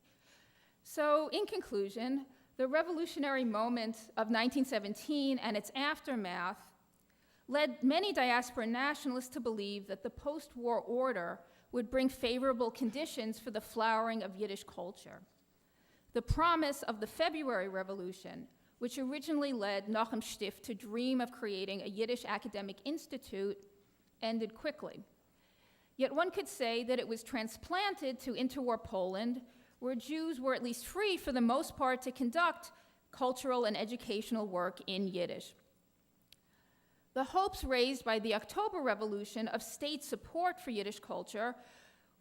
So, in conclusion, the revolutionary moment of 1917 and its aftermath led many diaspora nationalists to believe that the post-war order would bring favorable conditions for the flowering of Yiddish culture. The promise of the February Revolution, which originally led Nachum Stift to dream of creating a Yiddish academic institute, ended quickly. Yet one could say that it was transplanted to interwar Poland, where Jews were at least free for the most part to conduct cultural and educational work in Yiddish. The hopes raised by the October Revolution of state support for Yiddish culture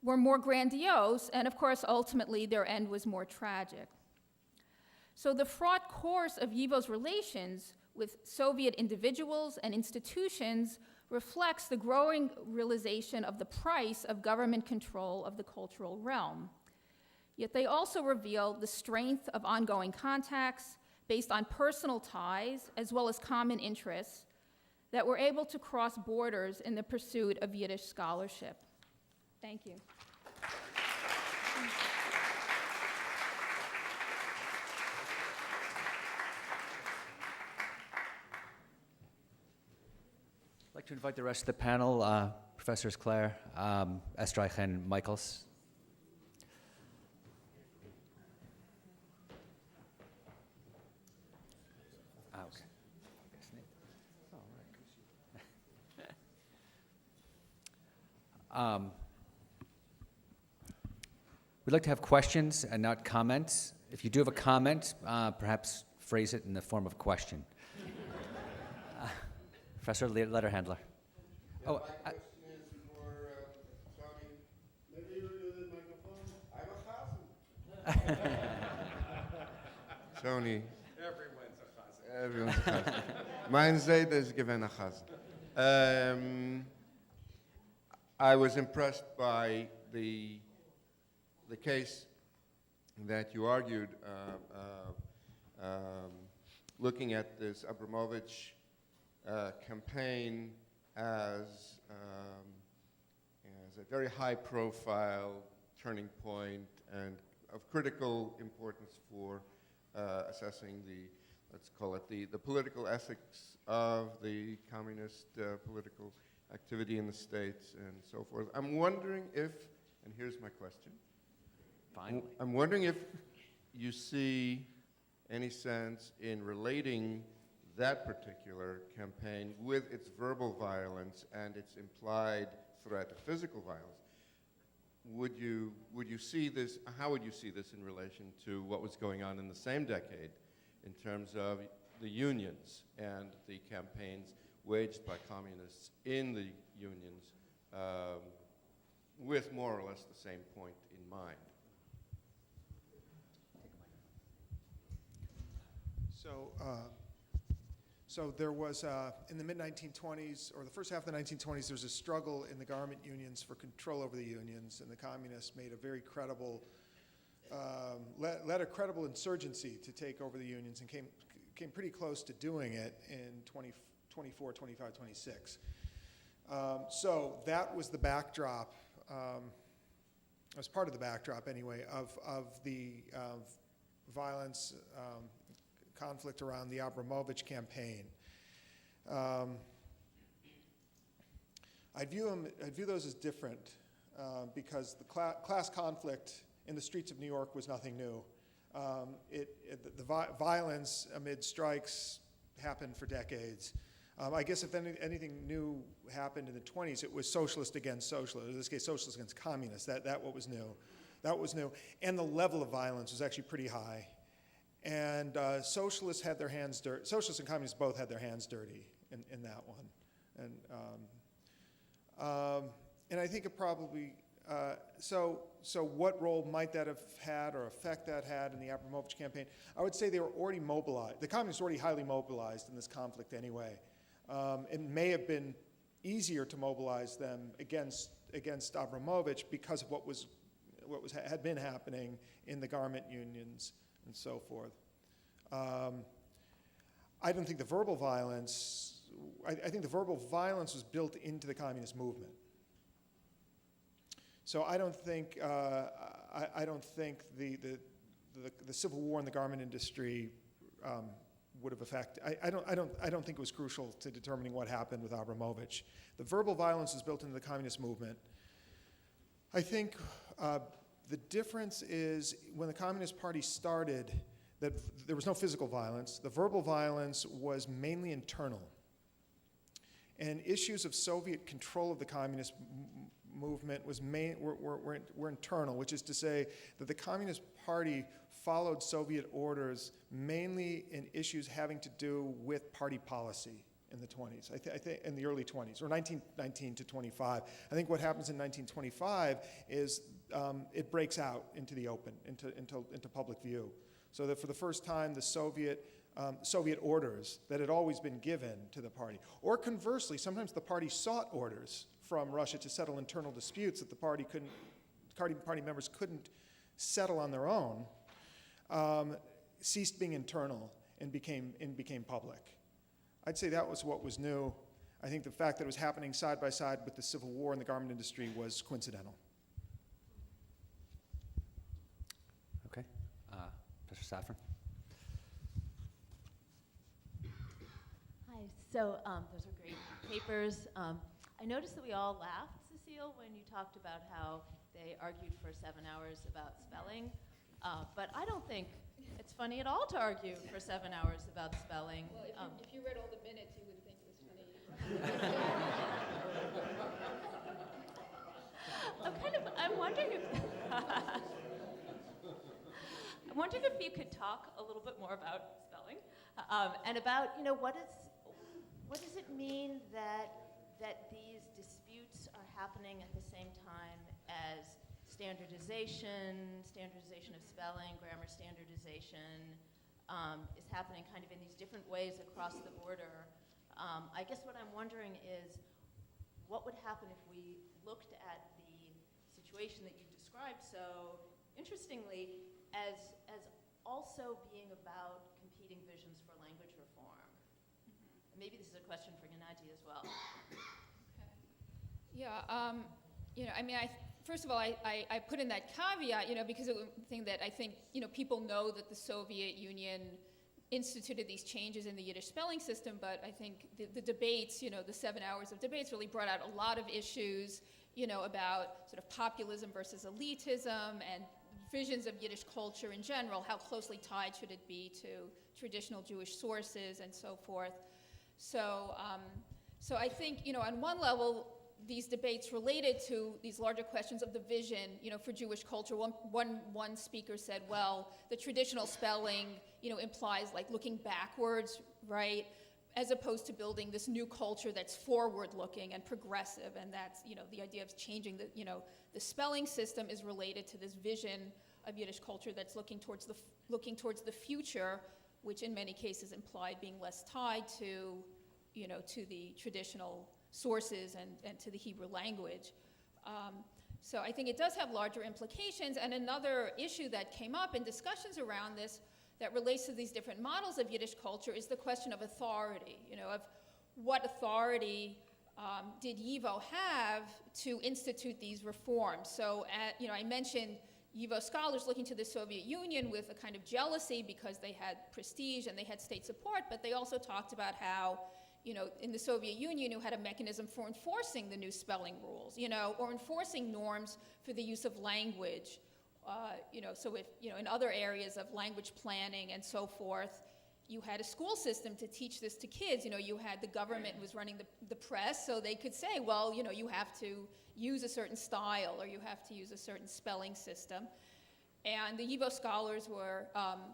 were more grandiose, and of course, ultimately, their end was more tragic. So the fraught course of YIVO's relations with Soviet individuals and institutions reflects the growing realization of the price of government control of the cultural realm. Yet they also reveal the strength of ongoing contacts based on personal ties as well as common interests that were able to cross borders in the pursuit of Yiddish scholarship. Thank you. I'd like to invite the rest of the panel, Professors Klehr, Estraikh, and Michels. Okay. We'd like to have questions and not comments. If you do have a comment, perhaps phrase it in the form of a question. Professor Letterhandler. Yeah, my question is for Tony. Maybe you use the microphone. I'm a Chasen. Tony. Everyone's a Chasen. Mein Seid is given a Chasen. I was impressed by the case that you argued, looking at this Abramovich campaign as a very high-profile turning point and of critical importance for assessing let's call it the political ethics of the communist political activity in the States and so forth. I'm wondering if, and here's my question. Finally. I'm wondering if you see any sense in relating that particular campaign with its verbal violence and its implied threat of physical violence. Would you see this, how would you see this in relation to what was going on in the same decade in terms of the unions and the campaigns waged by communists in the unions with more or less the same point in mind? So there was, in the mid-1920s, or the first half of the 1920s, there was a struggle in the garment unions for control over the unions, and the communists made a very credible, led a credible insurgency to take over the unions, and came pretty close to doing it in 24, 25, 26. So that was the backdrop, as part of the backdrop anyway, of the violence, conflict around the Abramovich campaign. I view those as different because the class conflict in the streets of New York was nothing new. Violence amid strikes happened for decades. I guess if anything new happened in the 20s, it was socialist against socialist. In this case, socialist against communist. That what was new. That was new. And the level of violence was actually pretty high. And socialists had their hands dirty. Socialists and communists both had their hands dirty in that one. And I think it probably, so what role might that have had or effect that had in the Abramovich campaign? I would say they were already mobilized. The communists were already highly mobilized in this conflict anyway. It may have been easier to mobilize them against Abramovich because of what had been happening in the garment unions and so forth. I don't think the verbal violence, I think the verbal violence was built into the communist movement. So I don't think the Civil War in the garment industry would have affected. I don't think it was crucial to determining what happened with Abramovich. The verbal violence is built into the communist movement. I think the difference is when the Communist Party started, that there was no physical violence. The verbal violence was mainly internal. And issues of Soviet control of the communist movement were internal, which is to say that the Communist Party followed Soviet orders mainly in issues having to do with party policy in the 20s, I think in the early 20s, or 1919 to 25. I think what happens in 1925 is it breaks out into the open, into public view. So that for the first time, the Soviet orders that had always been given to the party, or conversely, sometimes the party sought orders from Russia to settle internal disputes that the party members couldn't settle on their own, ceased being internal and became public. I'd say that was what was new. I think the fact that it was happening side by side with the Civil War in the garment industry was coincidental. Okay. Professor Safran. Hi. So those are great papers. I noticed that we all laughed, Cecile, when you talked about how they argued for 7 hours about spelling. But I don't think it's funny at all to argue for 7 hours about spelling. Well, if you read all the minutes, you would think it was funny. I'm wondering if you could talk a little bit more about spelling and about, what does it mean that these disputes are happening at the same time as standardization of spelling, grammar standardization is happening kind of in these different ways across the border. I guess what I'm wondering is what would happen if we looked at the situation that you described so interestingly as also being about competing visions for language reform. Mm-hmm. Maybe this is a question for Gennady as well. Okay. Yeah, first of all, I put in that caveat, because it was the thing that I think, people know that the Soviet Union instituted these changes in the Yiddish spelling system, but I think the debates, the 7 hours of debates really brought out a lot of issues, about sort of populism versus elitism and visions of Yiddish culture in general. How closely tied should it be to traditional Jewish sources and so forth? So I think, on one level, these debates related to these larger questions of the vision, for Jewish culture. One speaker said, well, the traditional spelling, implies like looking backwards, right? As opposed to building this new culture that's forward-looking and progressive, and that's, the idea of changing the spelling system is related to this vision of Yiddish culture that's looking towards the future, which in many cases implied being less tied to, to the traditional sources and to the Hebrew language. So I think it does have larger implications. And another issue that came up in discussions around this that relates to these different models of Yiddish culture is the question of authority, of what authority did YIVO have to institute these reforms. So, I mentioned YIVO scholars looking to the Soviet Union with a kind of jealousy because they had prestige and they had state support, but they also talked about how, in the Soviet Union, you had a mechanism for enforcing the new spelling rules, or enforcing norms for the use of language, So if, in other areas of language planning and so forth, you had a school system to teach this to kids. You had the government was running the press, so they could say, well, you have to use a certain style or you have to use a certain spelling system. And the YIVO scholars were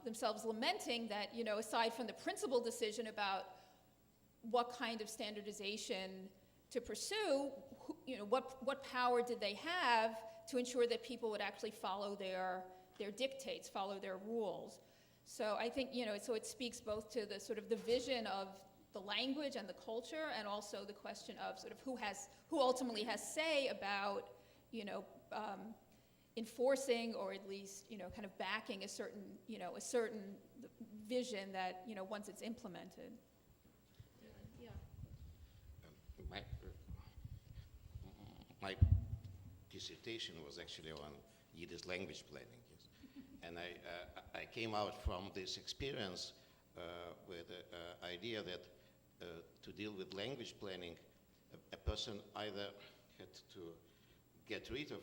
themselves lamenting that, aside from the principal decision about what kind of standardization to pursue, what power did they have to ensure that people would actually follow their dictates, follow their rules. So I think, so it speaks both to the sort of the vision of the language and the culture, and also the question of sort of who ultimately has say about, enforcing or at least, kind of backing a certain vision that, once it's implemented. Yeah. My dissertation was actually on Yiddish language planning, yes. And I came out from this experience with the idea that to deal with language planning, a person either had to get rid of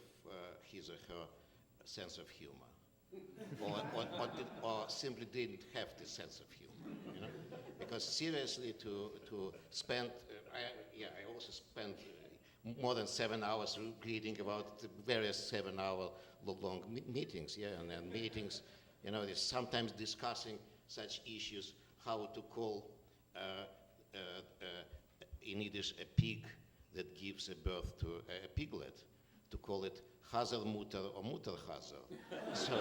his or her sense of humor, or simply didn't have this sense of humor, Because seriously, to spend, I also spent more than 7 hours reading about the various 7-hour long meetings, and then meetings, sometimes discussing such issues, how to call in Yiddish a pig that gives a birth to a piglet, to call it Haselmutter or Mutterhaser. So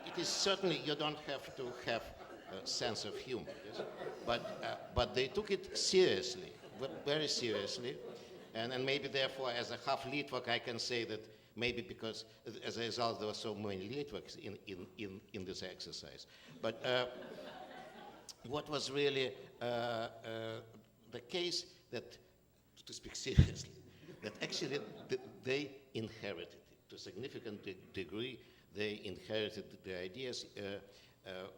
it is certainly, you don't have to have a sense of humor, yes? But they took it seriously, very seriously, and maybe therefore, as a half Litvak, I can say that maybe because as a result there were so many Litvaks in this exercise. But what was really the case that, to speak seriously, that actually they inherited it to a significant degree. They inherited the ideas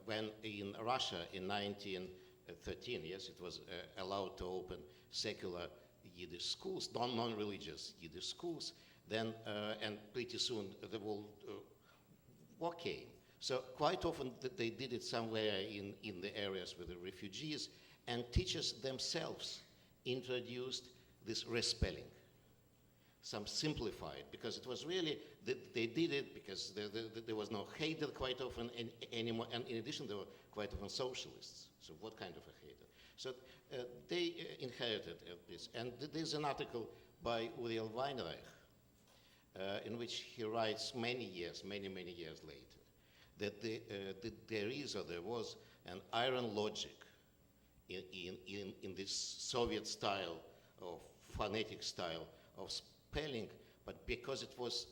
when in Russia in 1913, yes, it was allowed to open secular Yiddish schools, non-religious Yiddish schools. Then, and pretty soon the World War came. So quite often they did it somewhere in the areas with the refugees, and teachers themselves introduced this respelling, some simplified, because it was really, they did it because there was no hatred quite often anymore, and in addition there were quite often socialists. So what kind of a hatred? So they inherited this, and there's an article by Uriel Weinreich in which he writes many years later, that there was an iron logic in this Soviet style of phonetic style of spelling, but because it was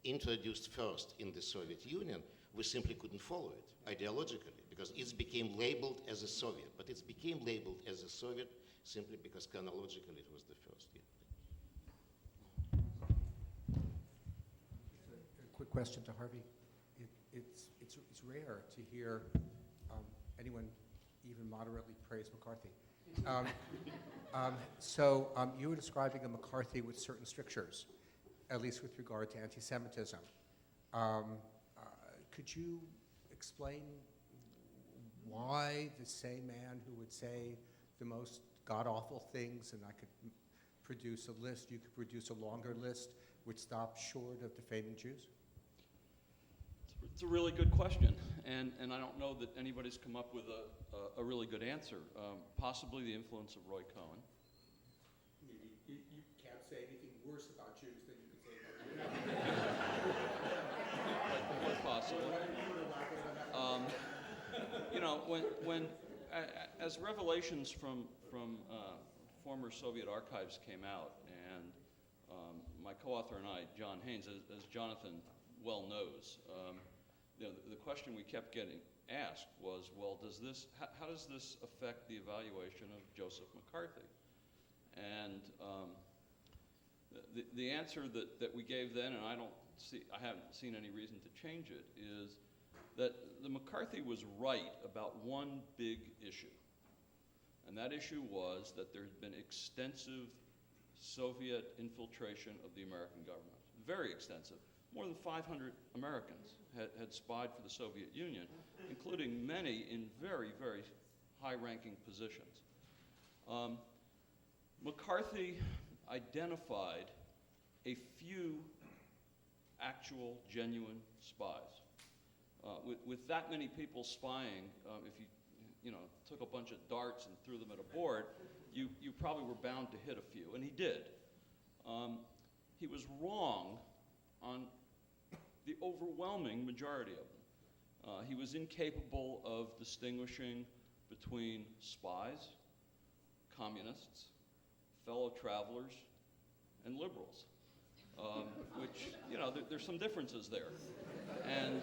introduced first in the Soviet Union, we simply couldn't follow it ideologically, because it became labeled as a Soviet, but it became labeled as a Soviet simply because chronologically it was the first. Yeah. A quick question to Harvey. It's rare to hear anyone even moderately praise McCarthy. So you were describing a McCarthy with certain strictures, at least with regard to anti-Semitism. Could you explain why the same man who would say the most god-awful things, and I could produce a list, you could produce a longer list, would stop short of defaming Jews? It's a really good question, and I don't know that anybody's come up with a really good answer. Possibly the influence of Roy Cohn. You can't say anything worse about Jews than you could say about Jews. Quite possibly. When as revelations from former Soviet archives came out, and my co-author and I, John Haynes, as Jonathan well knows, the question we kept getting asked was, well, how does this affect the evaluation of Joseph McCarthy? And the answer that we gave then, and I haven't seen any reason to change it, is that the McCarthy was right about one big issue. And that issue was that there had been extensive Soviet infiltration of the American government. Very extensive. more than 500 Americans had spied for the Soviet Union, including many in very, very high-ranking positions. McCarthy identified a few actual, genuine spies. With that many people spying, if you took a bunch of darts and threw them at a board, you probably were bound to hit a few, and he did. He was wrong on the overwhelming majority of them. He was incapable of distinguishing between spies, communists, fellow travelers, and liberals, which, there's some differences there. And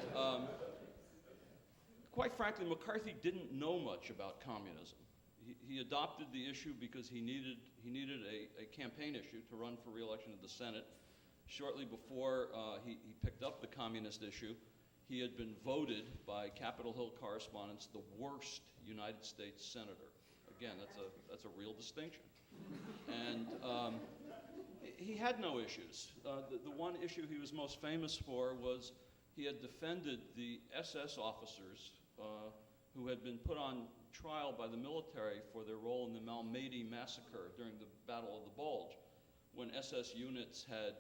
quite frankly, McCarthy didn't know much about communism. He adopted the issue because he needed a campaign issue to run for re-election to the Senate. Shortly before he picked up the communist issue, he had been voted by Capitol Hill correspondents the worst United States senator. Again, that's a real distinction. And he had no issues. The one issue he was most famous for was he had defended the SS officers who had been put on trial by the military for their role in the Malmedy massacre during the Battle of the Bulge, when SS units had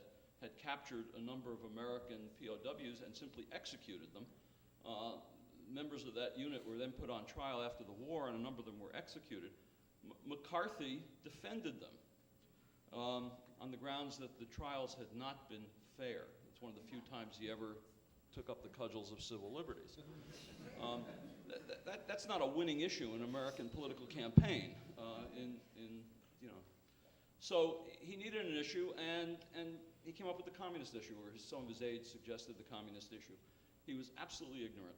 captured a number of American POWs and simply executed them. Members of that unit were then put on trial after the war, and a number of them were executed. McCarthy defended them on the grounds that the trials had not been fair. It's one of the few times he ever took up the cudgels of civil liberties. That's not a winning issue in an American political campaign. So he needed an issue, and he came up with the communist issue, or some of his aides suggested the communist issue. He was absolutely ignorant.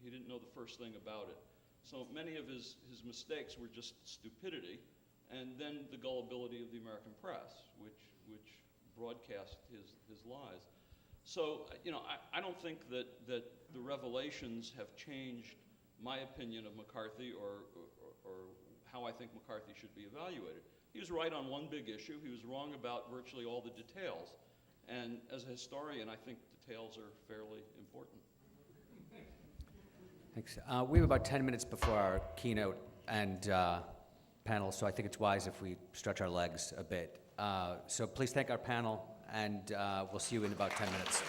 He didn't know the first thing about it. So many of his mistakes were just stupidity, and then the gullibility of the American press, which broadcast his lies. So, I don't think that the revelations have changed my opinion of McCarthy or how I think McCarthy should be evaluated. He was right on one big issue. He was wrong about virtually all the details. And as a historian, I think details are fairly important. Thanks. We have about 10 minutes before our keynote and panel, so I think it's wise if we stretch our legs a bit. So please thank our panel, and we'll see you in about 10 minutes.